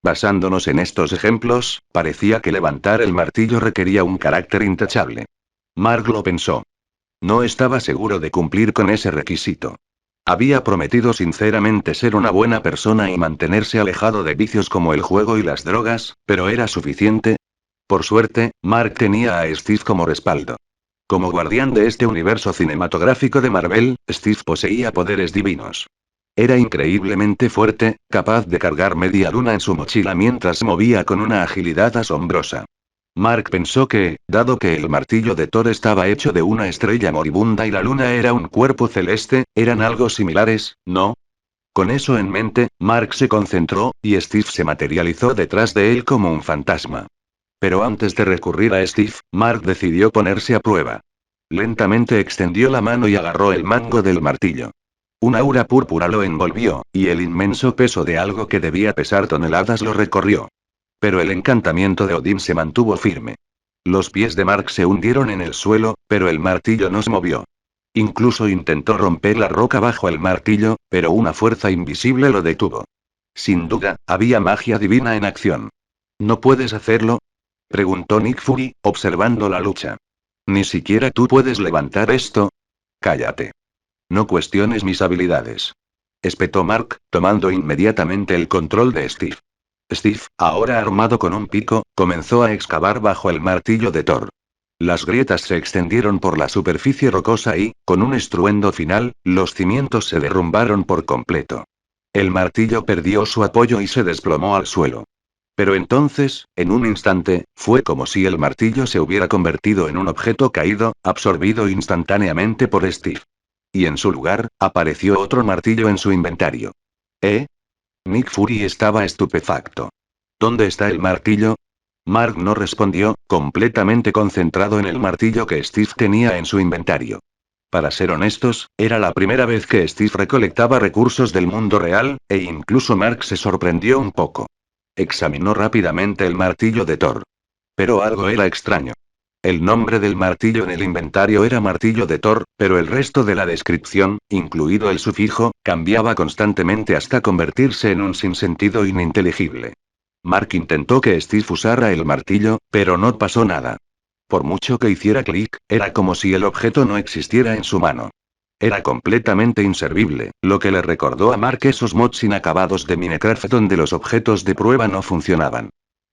Basándonos en estos ejemplos, parecía que levantar el martillo requería un carácter intachable. Mark lo pensó. No estaba seguro de cumplir con ese requisito. Había prometido sinceramente ser una buena persona y mantenerse alejado de vicios como el juego y las drogas, pero ¿era suficiente? Por suerte, Mark tenía a Steve como respaldo. Como guardián de este universo cinematográfico de Marvel, Steve poseía poderes divinos. Era increíblemente fuerte, capaz de cargar media luna en su mochila mientras se movía con una agilidad asombrosa. Mark pensó que, dado que el martillo de Thor estaba hecho de una estrella moribunda y la luna era un cuerpo celeste, eran algo similares, ¿no? Con eso en mente, Mark se concentró, y Steve se materializó detrás de él como un fantasma. Pero antes de recurrir a Steve, Mark decidió ponerse a prueba. Lentamente extendió la mano y agarró el mango del martillo. Un aura púrpura lo envolvió, y el inmenso peso de algo que debía pesar toneladas lo recorrió. Pero el encantamiento de Odín se mantuvo firme. Los pies de Mark se hundieron en el suelo, pero el martillo no se movió. Incluso intentó romper la roca bajo el martillo, pero una fuerza invisible lo detuvo. Sin duda, había magia divina en acción. ¿No puedes hacerlo? Preguntó Nick Fury, observando la lucha. ¿Ni siquiera tú puedes levantar esto? Cállate. No cuestiones mis habilidades. Espetó Mark, tomando inmediatamente el control de Steve. Steve, ahora armado con un pico, comenzó a excavar bajo el martillo de Thor. Las grietas se extendieron por la superficie rocosa y, con un estruendo final, los cimientos se derrumbaron por completo. El martillo perdió su apoyo y se desplomó al suelo. Pero entonces, en un instante, fue como si el martillo se hubiera convertido en un objeto caído, absorbido instantáneamente por Steve. Y en su lugar, apareció otro martillo en su inventario. ¿Eh? Nick Fury estaba estupefacto. ¿Dónde está el martillo? Mark no respondió, completamente concentrado en el martillo que Steve tenía en su inventario. Para ser honestos, era la primera vez que Steve recolectaba recursos del mundo real, e incluso Mark se sorprendió un poco. Examinó rápidamente el martillo de Thor. Pero algo era extraño. El nombre del martillo en el inventario era martillo de Thor, pero el resto de la descripción, incluido el sufijo, cambiaba constantemente hasta convertirse en un sinsentido ininteligible. Mark intentó que Steve usara el martillo, pero no pasó nada. Por mucho que hiciera clic, era como si el objeto no existiera en su mano. Era completamente inservible, lo que le recordó a Mark esos mods inacabados de Minecraft donde los objetos de prueba no funcionaban.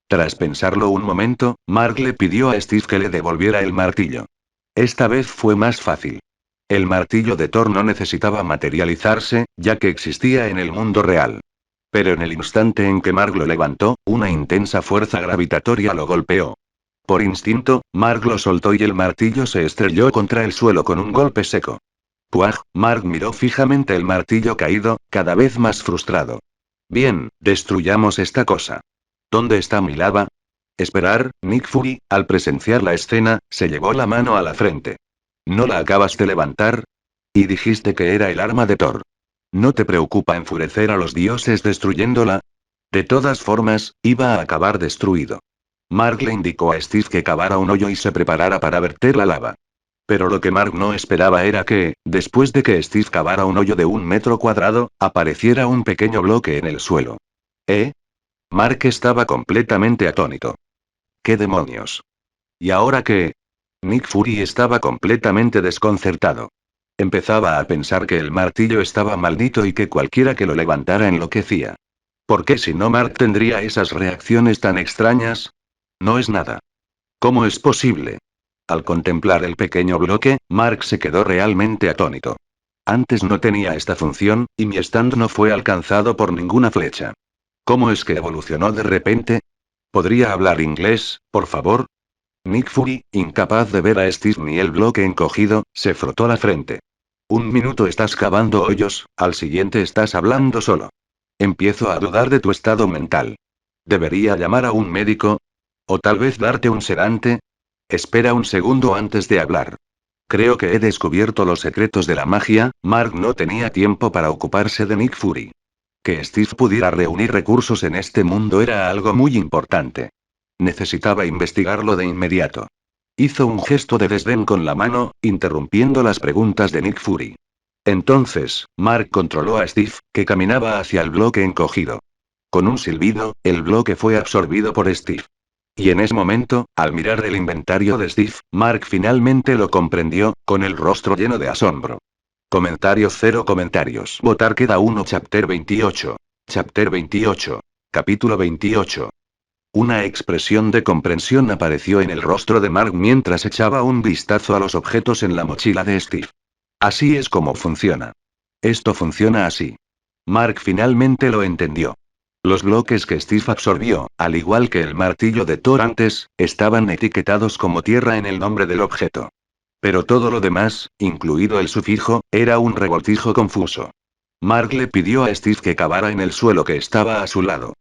Tras pensarlo un momento, Mark le pidió a Steve que le devolviera el martillo. Esta vez fue más fácil. El martillo de Thor no necesitaba materializarse, ya que existía en el mundo real. Pero en el instante en que Mark lo levantó, una intensa fuerza gravitatoria lo golpeó. Por instinto, Mark lo soltó y el martillo se estrelló contra el suelo con un golpe seco. Puaj, Mark miró fijamente el martillo caído, cada vez más frustrado. Bien, destruyamos esta cosa. ¿Dónde está mi lava? Esperar, Nick Fury, al presenciar la escena, se llevó la mano a la frente. ¿No la acabas de levantar? Y dijiste que era el arma de Thor. ¿No te preocupa enfurecer a los dioses destruyéndola? De todas formas, iba a acabar destruido. Mark le indicó a Steve que cavara un hoyo y se preparara para verter la lava. Pero lo que Mark no esperaba era que, después de que Steve cavara un hoyo de 1 metro cuadrado, apareciera un pequeño bloque en el suelo. ¿Eh? Mark estaba completamente atónito. ¿Qué demonios? ¿Y ahora qué? Nick Fury estaba completamente desconcertado. Empezaba a pensar que el martillo estaba maldito y que cualquiera que lo levantara enloquecía. ¿Por qué si no Mark tendría esas reacciones tan extrañas? No es nada. ¿Cómo es posible? Al contemplar el pequeño bloque, Mark se quedó realmente atónito. Antes no tenía esta función, y mi stand no fue alcanzado por ninguna flecha. ¿Cómo es que evolucionó de repente? ¿Podría hablar inglés, por favor? Nick Fury, incapaz de ver a Steve ni el bloque encogido, se frotó la frente. Un minuto estás cavando hoyos, al siguiente estás hablando solo. Empiezo a dudar de tu estado mental. ¿Debería llamar a un médico? ¿O tal vez darte un sedante? Espera un segundo antes de hablar. Creo que he descubierto los secretos de la magia. Mark no tenía tiempo para ocuparse de Nick Fury. Que Steve pudiera reunir recursos en este mundo era algo muy importante. Necesitaba investigarlo de inmediato. Hizo un gesto de desdén con la mano, interrumpiendo las preguntas de Nick Fury. Entonces, Mark controló a Steve, que caminaba hacia el bloque encogido. Con un silbido, el bloque fue absorbido por Steve. Y en ese momento, al mirar el inventario de Steve, Mark finalmente lo comprendió, con el rostro lleno de asombro. Comentario 0 comentarios. Votar queda 1 Chapter 28. Chapter 28. Capítulo 28. Una expresión de comprensión apareció en el rostro de Mark mientras echaba un vistazo a los objetos en la mochila de Steve. Así es como funciona. Esto funciona así. Mark finalmente lo entendió. Los bloques que Steve absorbió, al igual que el martillo de Thor antes, estaban etiquetados como tierra en el nombre del objeto. Pero todo lo demás, incluido el sufijo, era un revoltijo confuso. Mark le pidió a Steve que cavara en el suelo que estaba a su lado.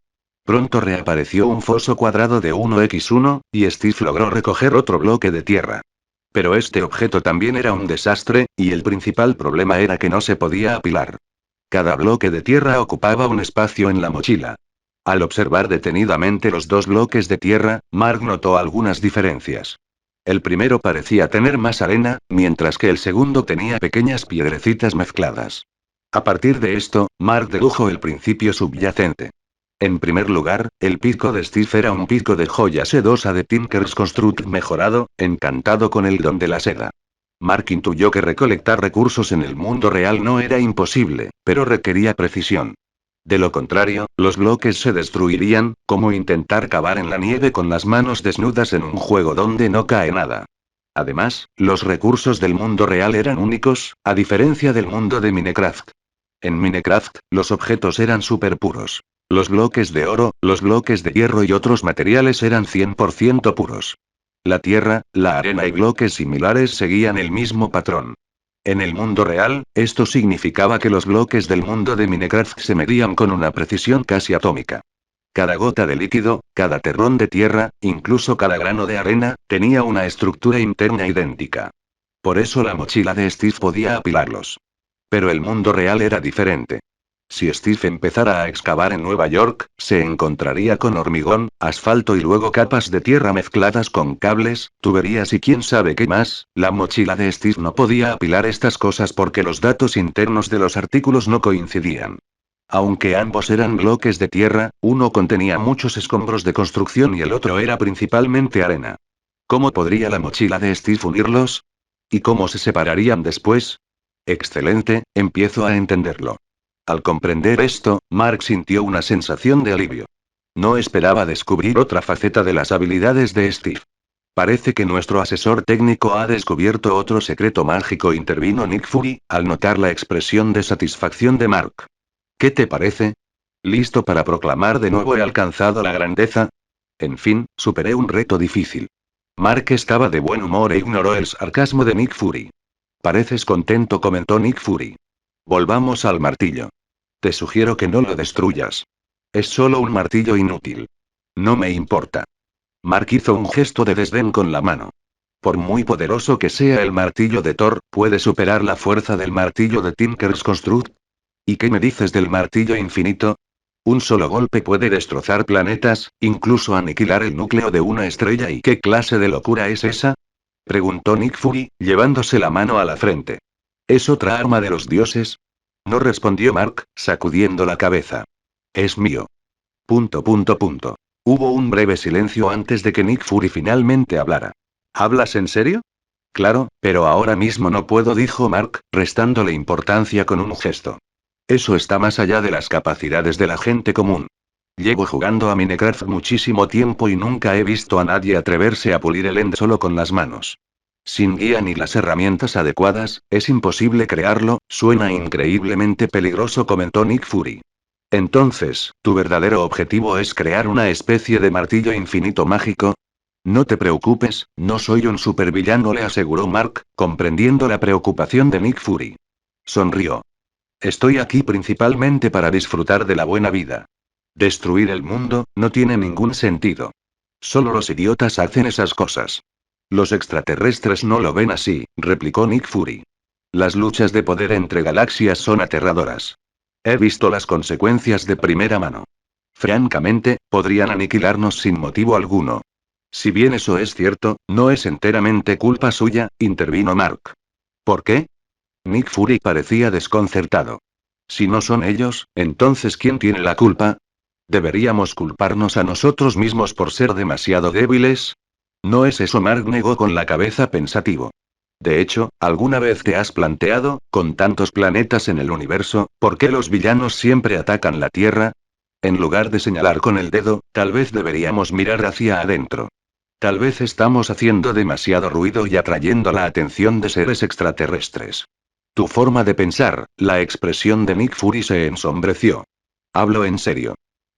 Pronto reapareció un foso cuadrado de 1x1, y Steve logró recoger otro bloque de tierra. Pero este objeto también era un desastre, y el principal problema era que no se podía apilar. Cada bloque de tierra ocupaba un espacio en la mochila. Al observar detenidamente los dos bloques de tierra, Mark notó algunas diferencias. El primero parecía tener más arena, mientras que el segundo tenía pequeñas piedrecitas mezcladas. A partir de esto, Mark dedujo el principio subyacente. En primer lugar, el pico de Steve era un pico de joya sedosa de Tinker's Construct mejorado, encantado con el don de la seda. Mark intuyó que recolectar recursos en el mundo real no era imposible, pero requería precisión. De lo contrario, los bloques se destruirían, como intentar cavar en la nieve con las manos desnudas en un juego donde no cae nada. Además, los recursos del mundo real eran únicos, a diferencia del mundo de Minecraft. En Minecraft, los objetos eran súper puros. Los bloques de oro, los bloques de hierro y otros materiales eran 100% puros. La tierra, la arena y bloques similares seguían el mismo patrón. En el mundo real, esto significaba que los bloques del mundo de Minecraft se medían con una precisión casi atómica. Cada gota de líquido, cada terrón de tierra, incluso cada grano de arena, tenía una estructura interna idéntica. Por eso la mochila de Steve podía apilarlos. Pero el mundo real era diferente. Si Steve empezara a excavar en Nueva York, se encontraría con hormigón, asfalto y luego capas de tierra mezcladas con cables, tuberías y quién sabe qué más. La mochila de Steve no podía apilar estas cosas porque los datos internos de los artículos no coincidían. Aunque ambos eran bloques de tierra, uno contenía muchos escombros de construcción y el otro era principalmente arena. ¿Cómo podría la mochila de Steve unirlos? ¿Y cómo se separarían después? Excelente, empiezo a entenderlo. Al comprender esto, Mark sintió una sensación de alivio. No esperaba descubrir otra faceta de las habilidades de Steve. Parece que nuestro asesor técnico ha descubierto otro secreto mágico, intervino Nick Fury, al notar la expresión de satisfacción de Mark. ¿Qué te parece? ¿Listo para proclamar de nuevo he alcanzado la grandeza? En fin, superé un reto difícil. Mark estaba de buen humor e ignoró el sarcasmo de Nick Fury. Pareces contento, comentó Nick Fury. Volvamos al martillo. Te sugiero que no lo destruyas. Es solo un martillo inútil. No me importa. Mark hizo un gesto de desdén con la mano. Por muy poderoso que sea el martillo de Thor, ¿puede superar la fuerza del martillo de Tinker's Construct? ¿Y qué me dices del martillo infinito? Un solo golpe puede destrozar planetas, incluso aniquilar el núcleo de una estrella. ¿Y qué clase de locura es esa? Preguntó Nick Fury, llevándose la mano a la frente. ¿Es otra arma de los dioses? No, respondió Mark, sacudiendo la cabeza. Es mío. Punto. Hubo un breve silencio antes de que Nick Fury finalmente hablara. ¿Hablas en serio? Claro, pero ahora mismo no puedo, dijo Mark, restándole importancia con un gesto. Eso está más allá de las capacidades de la gente común. Llevo jugando a Minecraft muchísimo tiempo y nunca he visto a nadie atreverse a pulir el end solo con las manos. Sin guía ni las herramientas adecuadas, es imposible crearlo. Suena increíblemente peligroso, comentó Nick Fury. Entonces, ¿tu verdadero objetivo es crear una especie de martillo infinito mágico? No te preocupes, no soy un supervillano, le aseguró Mark, comprendiendo la preocupación de Nick Fury. Sonrió. Estoy aquí principalmente para disfrutar de la buena vida. Destruir el mundo no tiene ningún sentido. Solo los idiotas hacen esas cosas. Los extraterrestres no lo ven así, replicó Nick Fury. Las luchas de poder entre galaxias son aterradoras. He visto las consecuencias de primera mano. Francamente, podrían aniquilarnos sin motivo alguno. Si bien eso es cierto, no es enteramente culpa suya, intervino Mark. ¿Por qué? Nick Fury parecía desconcertado. Si no son ellos, entonces ¿quién tiene la culpa? ¿Deberíamos culparnos a nosotros mismos por ser demasiado débiles? No es eso, Mark negó con la cabeza pensativo. De hecho, ¿alguna vez te has planteado, con tantos planetas en el universo, por qué los villanos siempre atacan la Tierra? En lugar de señalar con el dedo, tal vez deberíamos mirar hacia adentro. Tal vez estamos haciendo demasiado ruido y atrayendo la atención de seres extraterrestres. Tu forma de pensar, la expresión de Nick Fury se ensombreció. Hablo en serio.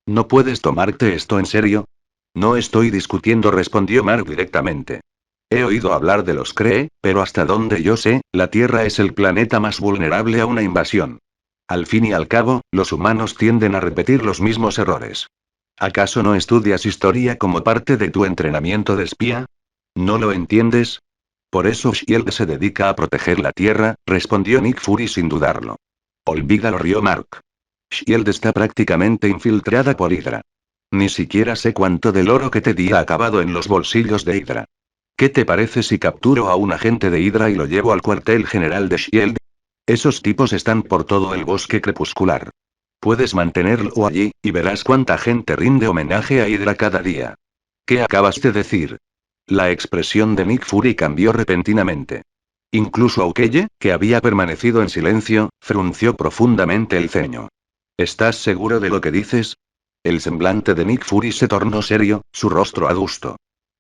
¿No puedes tomarte esto en serio? No estoy discutiendo, respondió Mark directamente. He oído hablar de los Kree, pero hasta donde yo sé, la Tierra es el planeta más vulnerable a una invasión. Al fin y al cabo, los humanos tienden a repetir los mismos errores. ¿Acaso no estudias historia como parte de tu entrenamiento de espía? ¿No lo entiendes? Por eso Shield se dedica a proteger la Tierra, respondió Nick Fury sin dudarlo. Olvídalo, rió Mark. Shield está prácticamente infiltrada por Hydra. Ni siquiera sé cuánto del oro que te di ha acabado en los bolsillos de Hydra. ¿Qué te parece si capturo a un agente de Hydra y lo llevo al cuartel general de Shield? Esos tipos están por todo el bosque crepuscular. Puedes mantenerlo allí, y verás cuánta gente rinde homenaje a Hydra cada día. ¿Qué acabas de decir? La expresión de Nick Fury cambió repentinamente. Incluso Aukeye, que había permanecido en silencio, frunció profundamente el ceño. ¿Estás seguro de lo que dices? El semblante de Nick Fury se tornó serio, su rostro adusto.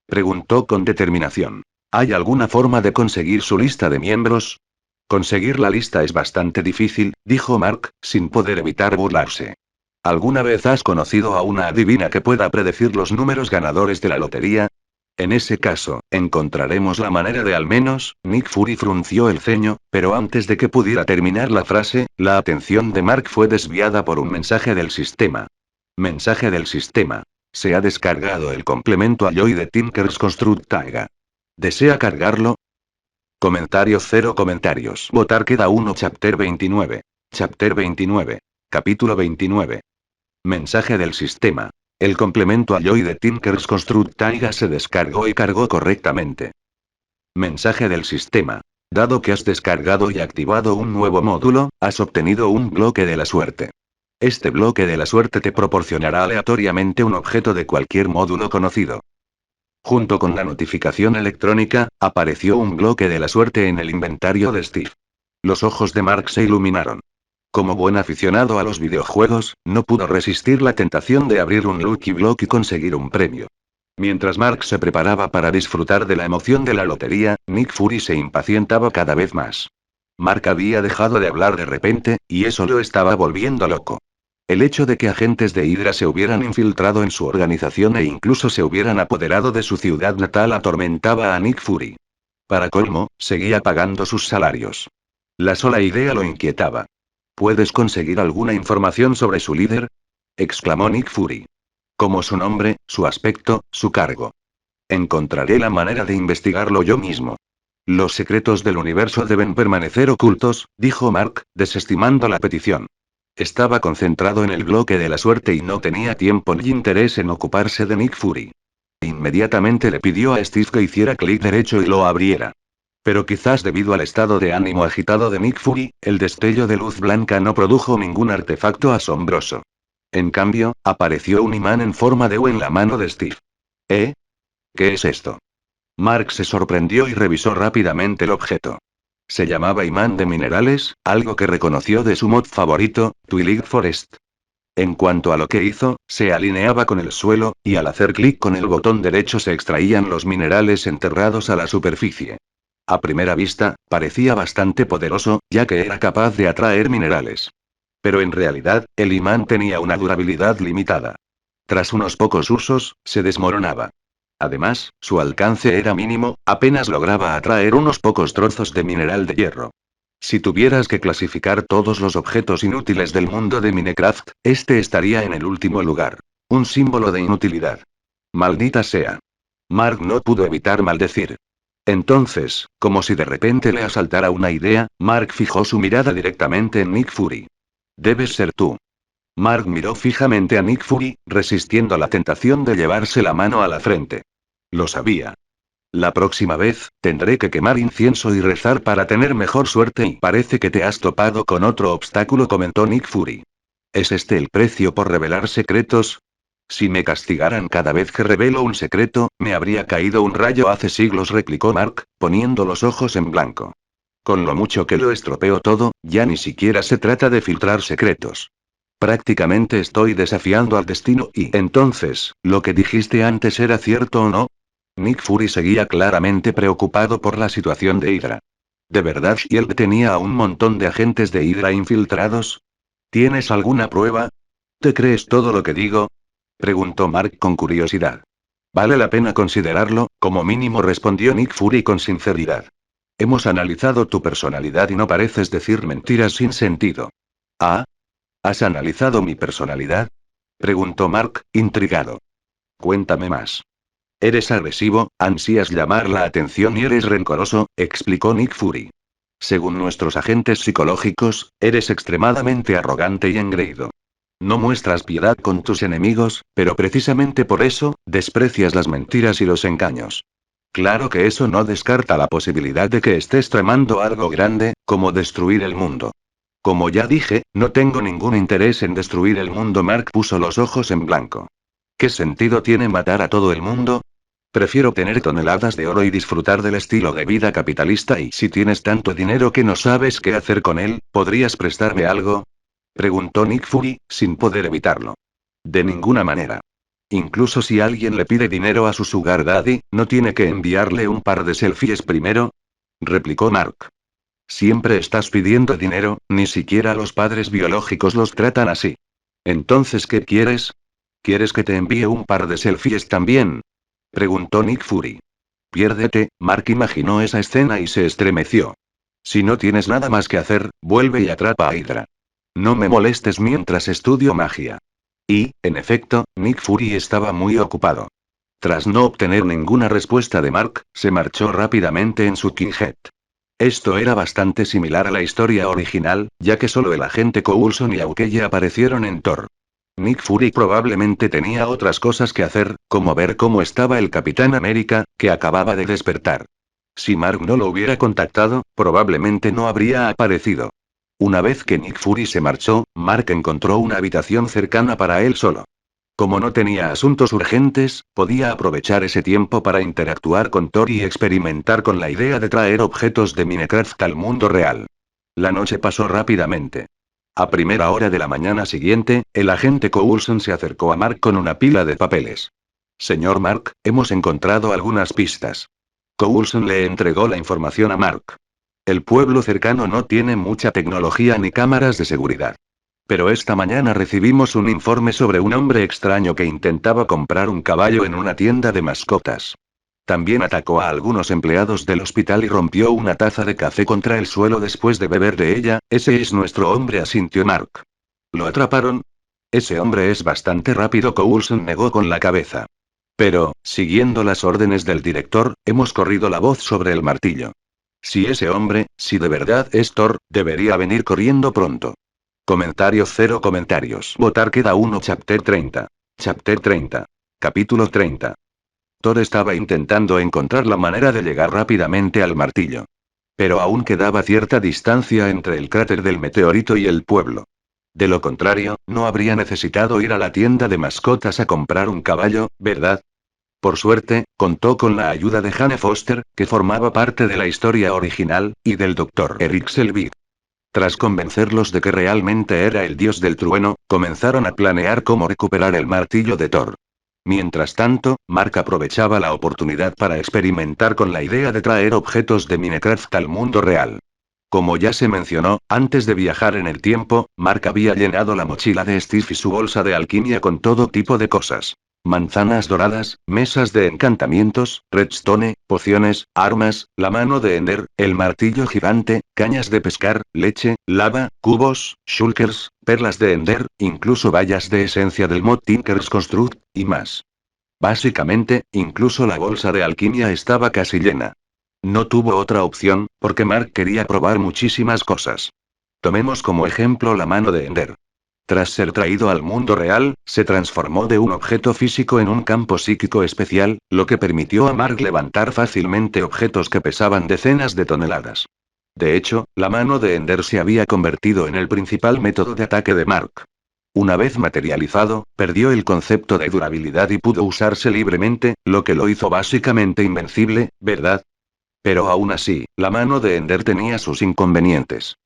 Preguntó con determinación. ¿Hay alguna forma de conseguir su lista de miembros? Conseguir la lista es bastante difícil, dijo Mark, sin poder evitar burlarse. ¿Alguna vez has conocido a una adivina que pueda predecir los números ganadores de la lotería? En ese caso, encontraremos la manera de al menos. Nick Fury frunció el ceño, pero antes de que pudiera terminar la frase, la atención de Mark fue desviada por un mensaje del sistema. Mensaje del sistema. Se ha descargado el complemento Alloy de Tinker's Construct Taiga. ¿Desea cargarlo? Comentario, cero comentarios. Votar queda uno. Chapter 29. Chapter 29. Capítulo 29. Mensaje del sistema. El complemento Alloy de Tinker's Construct Taiga se descargó y cargó correctamente. Mensaje del sistema. Dado que has descargado y activado un nuevo módulo, has obtenido un bloque de la suerte. Este bloque de la suerte te proporcionará aleatoriamente un objeto de cualquier módulo conocido. Junto con la notificación electrónica, apareció un bloque de la suerte en el inventario de Steve. Los ojos de Mark se iluminaron. Como buen aficionado a los videojuegos, no pudo resistir la tentación de abrir un Lucky Block y conseguir un premio. Mientras Mark se preparaba para disfrutar de la emoción de la lotería, Nick Fury se impacientaba cada vez más. Mark había dejado de hablar de repente, y eso lo estaba volviendo loco. El hecho de que agentes de Hydra se hubieran infiltrado en su organización e incluso se hubieran apoderado de su ciudad natal atormentaba a Nick Fury. Para colmo, seguía pagando sus salarios. La sola idea lo inquietaba. ¿Puedes conseguir alguna información sobre su líder? Exclamó Nick Fury. Como su nombre, su aspecto, su cargo. Encontraré la manera de investigarlo yo mismo. Los secretos del universo deben permanecer ocultos, dijo Mark, desestimando la petición. Estaba concentrado en el bloque de la suerte y no tenía tiempo ni interés en ocuparse de Nick Fury. Inmediatamente le pidió a Steve que hiciera clic derecho y lo abriera. Pero quizás debido al estado de ánimo agitado de Nick Fury, el destello de luz blanca no produjo ningún artefacto asombroso. En cambio, apareció un imán en forma de U en la mano de Steve. ¿Eh? ¿Qué es esto? Mark se sorprendió y revisó rápidamente el objeto. Se llamaba imán de minerales, algo que reconoció de su mod favorito, Twilight Forest. En cuanto a lo que hizo, se alineaba con el suelo, y al hacer clic con el botón derecho se extraían los minerales enterrados a la superficie. A primera vista, parecía bastante poderoso, ya que era capaz de atraer minerales. Pero en realidad, el imán tenía una durabilidad limitada. Tras unos pocos usos, se desmoronaba. Además, su alcance era mínimo, apenas lograba atraer unos pocos trozos de mineral de hierro. Si tuvieras que clasificar todos los objetos inútiles del mundo de Minecraft, este estaría en el último lugar. Un símbolo de inutilidad. Maldita sea. Mark no pudo evitar maldecir. Entonces, como si de repente le asaltara una idea, Mark fijó su mirada directamente en Nick Fury. Debes ser tú. Mark miró fijamente a Nick Fury, resistiendo la tentación de llevarse la mano a la frente. Lo sabía. La próxima vez, tendré que quemar incienso y rezar para tener mejor suerte y parece que te has topado con otro obstáculo, comentó Nick Fury. ¿Es este el precio por revelar secretos? Si me castigaran cada vez que revelo un secreto, me habría caído un rayo hace siglos, replicó Mark, poniendo los ojos en blanco. Con lo mucho que lo estropeo todo, ya ni siquiera se trata de filtrar secretos. Prácticamente estoy desafiando al destino y entonces, ¿lo que dijiste antes era cierto o no? Nick Fury seguía claramente preocupado por la situación de Hydra. ¿De verdad Shield tenía a un montón de agentes de Hydra infiltrados? ¿Tienes alguna prueba? ¿Te crees todo lo que digo? Preguntó Mark con curiosidad. Vale la pena considerarlo, como mínimo, respondió Nick Fury con sinceridad. Hemos analizado tu personalidad y no pareces decir mentiras sin sentido. ¿Ah? ¿Has analizado mi personalidad? Preguntó Mark, intrigado. Cuéntame más. Eres agresivo, ansías llamar la atención y eres rencoroso, explicó Nick Fury. Según nuestros agentes psicológicos, eres extremadamente arrogante y engreído. No muestras piedad con tus enemigos, pero precisamente por eso, desprecias las mentiras y los engaños. Claro que eso no descarta la posibilidad de que estés tramando algo grande, como destruir el mundo. Como ya dije, no tengo ningún interés en destruir el mundo. Mark puso los ojos en blanco. ¿Qué sentido tiene matar a todo el mundo? Prefiero tener toneladas de oro y disfrutar del estilo de vida capitalista. Y si tienes tanto dinero que no sabes qué hacer con él, ¿podrías prestarme algo? Preguntó Nick Fury, sin poder evitarlo. De ninguna manera. Incluso si alguien le pide dinero a su sugar daddy, ¿no tiene que enviarle un par de selfies primero? Replicó Mark. Siempre estás pidiendo dinero, ni siquiera los padres biológicos los tratan así. Entonces, ¿qué quieres? ¿Quieres que te envíe un par de selfies también? Preguntó Nick Fury. Piérdete, Mark imaginó esa escena y se estremeció. Si no tienes nada más que hacer, vuelve y atrapa a Hydra. No me molestes mientras estudio magia. Y, en efecto, Nick Fury estaba muy ocupado. Tras no obtener ninguna respuesta de Mark, se marchó rápidamente en su Kinghead. Esto era bastante similar a la historia original, ya que solo el agente Coulson y Aukeye aparecieron en Thor. Nick Fury probablemente tenía otras cosas que hacer, como ver cómo estaba el Capitán América, que acababa de despertar. Si Mark no lo hubiera contactado, probablemente no habría aparecido. Una vez que Nick Fury se marchó, Mark encontró una habitación cercana para él solo. Como no tenía asuntos urgentes, podía aprovechar ese tiempo para interactuar con Thor y experimentar con la idea de traer objetos de Minecraft al mundo real. La noche pasó rápidamente. A primera hora de la mañana siguiente, el agente Coulson se acercó a Mark con una pila de papeles. Señor Mark, hemos encontrado algunas pistas. Coulson le entregó la información a Mark. El pueblo cercano no tiene mucha tecnología ni cámaras de seguridad. Pero esta mañana recibimos un informe sobre un hombre extraño que intentaba comprar un caballo en una tienda de mascotas. También atacó a algunos empleados del hospital y rompió una taza de café contra el suelo después de beber de ella. Ese es nuestro hombre, asintió Mark. ¿Lo atraparon? Ese hombre es bastante rápido, Coulson negó con la cabeza. Pero, siguiendo las órdenes del director, hemos corrido la voz sobre el martillo. Si ese hombre, si de verdad es Thor, debería venir corriendo pronto. Comentario cero comentarios. Votar queda uno. Chapter 30. Chapter 30. Capítulo 30. Thor estaba intentando encontrar la manera de llegar rápidamente al martillo. Pero aún quedaba cierta distancia entre el cráter del meteorito y el pueblo. De lo contrario, no habría necesitado ir a la tienda de mascotas a comprar un caballo, ¿verdad? Por suerte, contó con la ayuda de Jane Foster, que formaba parte de la historia original, y del Dr. Eric Selvig. Tras convencerlos de que realmente era el dios del trueno, comenzaron a planear cómo recuperar el martillo de Thor. Mientras tanto, Mark aprovechaba la oportunidad para experimentar con la idea de traer objetos de Minecraft al mundo real. Como ya se mencionó, antes de viajar en el tiempo, Mark había llenado la mochila de Steve y su bolsa de alquimia con todo tipo de cosas. Manzanas doradas, mesas de encantamientos, redstone, pociones, armas, la mano de Ender, el martillo gigante, cañas de pescar, leche, lava, cubos, shulkers, perlas de Ender, incluso vallas de esencia del mod Tinker's Construct, y más. Básicamente, incluso la bolsa de alquimia estaba casi llena. No tuvo otra opción, porque Mark quería probar muchísimas cosas. Tomemos como ejemplo la mano de Ender. Tras ser traído al mundo real, se transformó de un objeto físico en un campo psíquico especial, lo que permitió a Mark levantar fácilmente objetos que pesaban decenas de toneladas. De hecho, la mano de Ender se había convertido en el principal método de ataque de Mark. Una vez materializado, perdió el concepto de durabilidad y pudo usarse libremente, lo que lo hizo básicamente invencible, ¿verdad? Pero aún así, la mano de Ender tenía sus inconvenientes.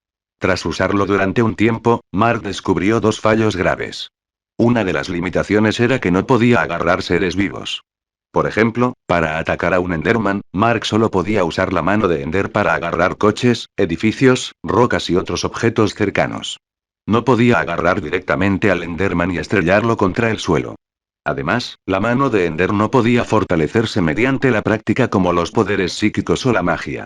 Tras usarlo durante un tiempo, Mark descubrió dos fallos graves. Una de las limitaciones era que no podía agarrar seres vivos. Por ejemplo, para atacar a un Enderman, Mark solo podía usar la mano de Ender para agarrar coches, edificios, rocas y otros objetos cercanos. No podía agarrar directamente al Enderman y estrellarlo contra el suelo. Además, la mano de Ender no podía fortalecerse mediante la práctica como los poderes psíquicos o la magia.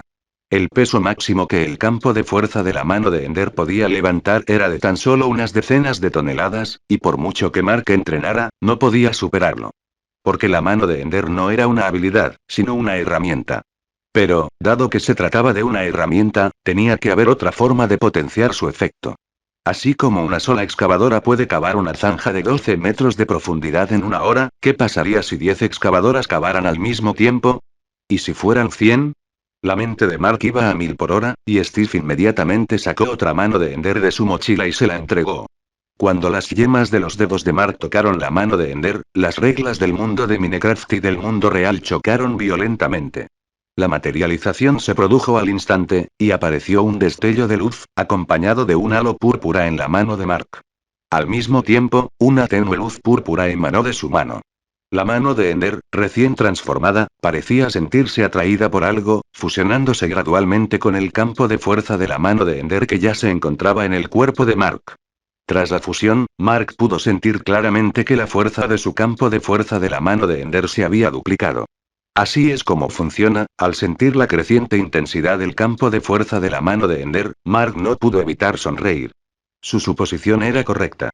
El peso máximo que el campo de fuerza de la mano de Ender podía levantar era de tan solo unas decenas de toneladas, y por mucho que Mark entrenara, no podía superarlo. Porque la mano de Ender no era una habilidad, sino una herramienta. Pero, dado que se trataba de una herramienta, tenía que haber otra forma de potenciar su efecto. Así como una sola excavadora puede cavar una zanja de 12 metros de profundidad en una hora, ¿qué pasaría si 10 excavadoras cavaran al mismo tiempo? ¿Y si fueran 100? La mente de Mark iba a 1000 por hora, y Steve inmediatamente sacó otra mano de Ender de su mochila y se la entregó. Cuando las yemas de los dedos de Mark tocaron la mano de Ender, las reglas del mundo de Minecraft y del mundo real chocaron violentamente. La materialización se produjo al instante, y apareció un destello de luz, acompañado de un halo púrpura en la mano de Mark. Al mismo tiempo, una tenue luz púrpura emanó de su mano. La mano de Ender, recién transformada, parecía sentirse atraída por algo, fusionándose gradualmente con el campo de fuerza de la mano de Ender que ya se encontraba en el cuerpo de Mark. Tras la fusión, Mark pudo sentir claramente que la fuerza de su campo de fuerza de la mano de Ender se había duplicado. Así es como funciona, al sentir la creciente intensidad del campo de fuerza de la mano de Ender, Mark no pudo evitar sonreír. Su suposición era correcta.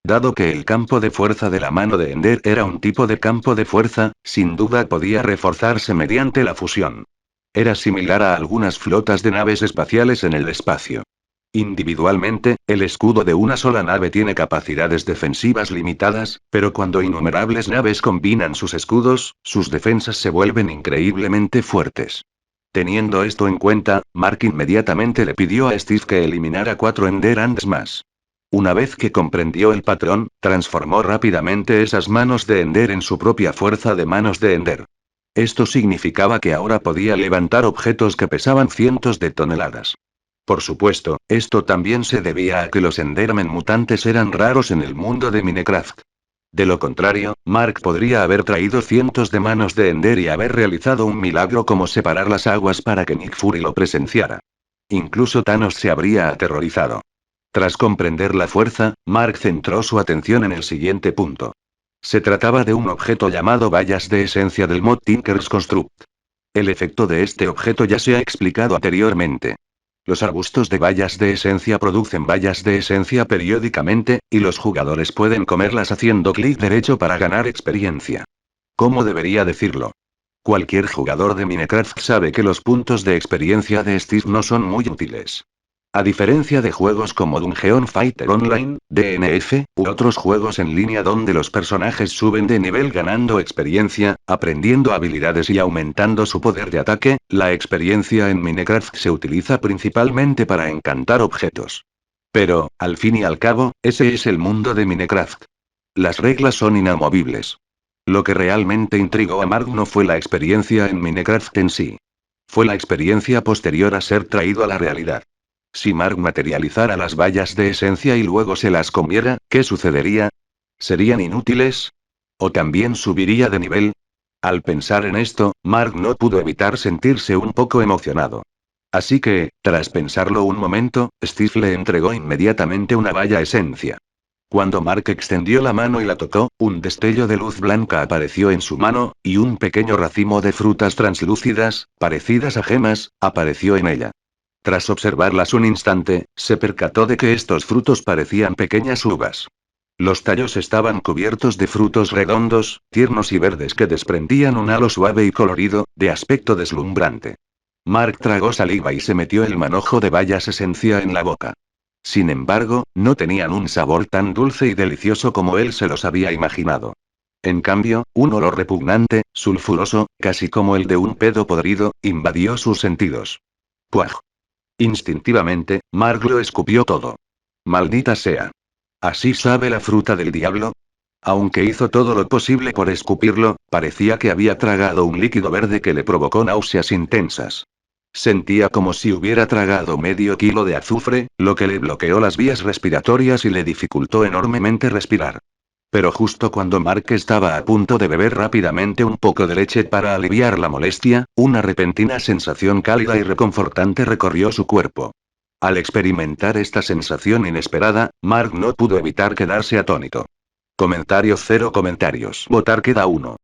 Dado que el campo de fuerza de la mano de Ender era un tipo de campo de fuerza, sin duda podía reforzarse mediante la fusión. Era similar a algunas flotas de naves espaciales en el espacio. Individualmente, el escudo de una sola nave tiene capacidades defensivas limitadas, pero cuando innumerables naves combinan sus escudos, sus defensas se vuelven increíblemente fuertes. Teniendo esto en cuenta, Mark inmediatamente le pidió a Steve que eliminara 4 Enderands más. Una vez que comprendió el patrón, transformó rápidamente esas manos de Ender en su propia fuerza de manos de Ender. Esto significaba que ahora podía levantar objetos que pesaban cientos de toneladas. Por supuesto, esto también se debía a que los Endermen mutantes eran raros en el mundo de Minecraft. De lo contrario, Mark podría haber traído cientos de manos de Ender y haber realizado un milagro como separar las aguas para que Nick Fury lo presenciara. Incluso Thanos se habría aterrorizado. Tras comprender la fuerza, Mark centró su atención en el siguiente punto. Se trataba de un objeto llamado vallas de esencia del mod Tinker's Construct. El efecto de este objeto ya se ha explicado anteriormente. Los arbustos de bayas de esencia producen bayas de esencia periódicamente, y los jugadores pueden comerlas haciendo clic derecho para ganar experiencia. ¿Cómo debería decirlo? Cualquier jugador de Minecraft sabe que los puntos de experiencia de Steve no son muy útiles. A diferencia de juegos como Dungeon Fighter Online, DNF, u otros juegos en línea donde los personajes suben de nivel ganando experiencia, aprendiendo habilidades y aumentando su poder de ataque, la experiencia en Minecraft se utiliza principalmente para encantar objetos. Pero, al fin y al cabo, ese es el mundo de Minecraft. Las reglas son inamovibles. Lo que realmente intrigó a Mark no fue la experiencia en Minecraft en sí. Fue la experiencia posterior a ser traído a la realidad. Si Mark materializara las bayas de esencia y luego se las comiera, ¿qué sucedería? ¿Serían inútiles? ¿O también subiría de nivel? Al pensar en esto, Mark no pudo evitar sentirse un poco emocionado. Así que, tras pensarlo un momento, Steve le entregó inmediatamente una baya esencia. Cuando Mark extendió la mano y la tocó, un destello de luz blanca apareció en su mano, y un pequeño racimo de frutas translúcidas, parecidas a gemas, apareció en ella. Tras observarlas un instante, se percató de que estos frutos parecían pequeñas uvas. Los tallos estaban cubiertos de frutos redondos, tiernos y verdes que desprendían un halo suave y colorido, de aspecto deslumbrante. Mark tragó saliva y se metió el manojo de bayas esencia en la boca. Sin embargo, no tenían un sabor tan dulce y delicioso como él se los había imaginado. En cambio, un olor repugnante, sulfuroso, casi como el de un pedo podrido, invadió sus sentidos. ¡Puaj! Instintivamente, Mark lo escupió todo. Maldita sea. ¿Así sabe la fruta del diablo? Aunque hizo todo lo posible por escupirlo, parecía que había tragado un líquido verde que le provocó náuseas intensas. Sentía como si hubiera tragado medio kilo de azufre, lo que le bloqueó las vías respiratorias y le dificultó enormemente respirar. Pero justo cuando Mark estaba a punto de beber rápidamente un poco de leche para aliviar la molestia, una repentina sensación cálida y reconfortante recorrió su cuerpo. Al experimentar esta sensación inesperada, Mark no pudo evitar quedarse atónito. Comentario cero comentarios. Votar queda uno.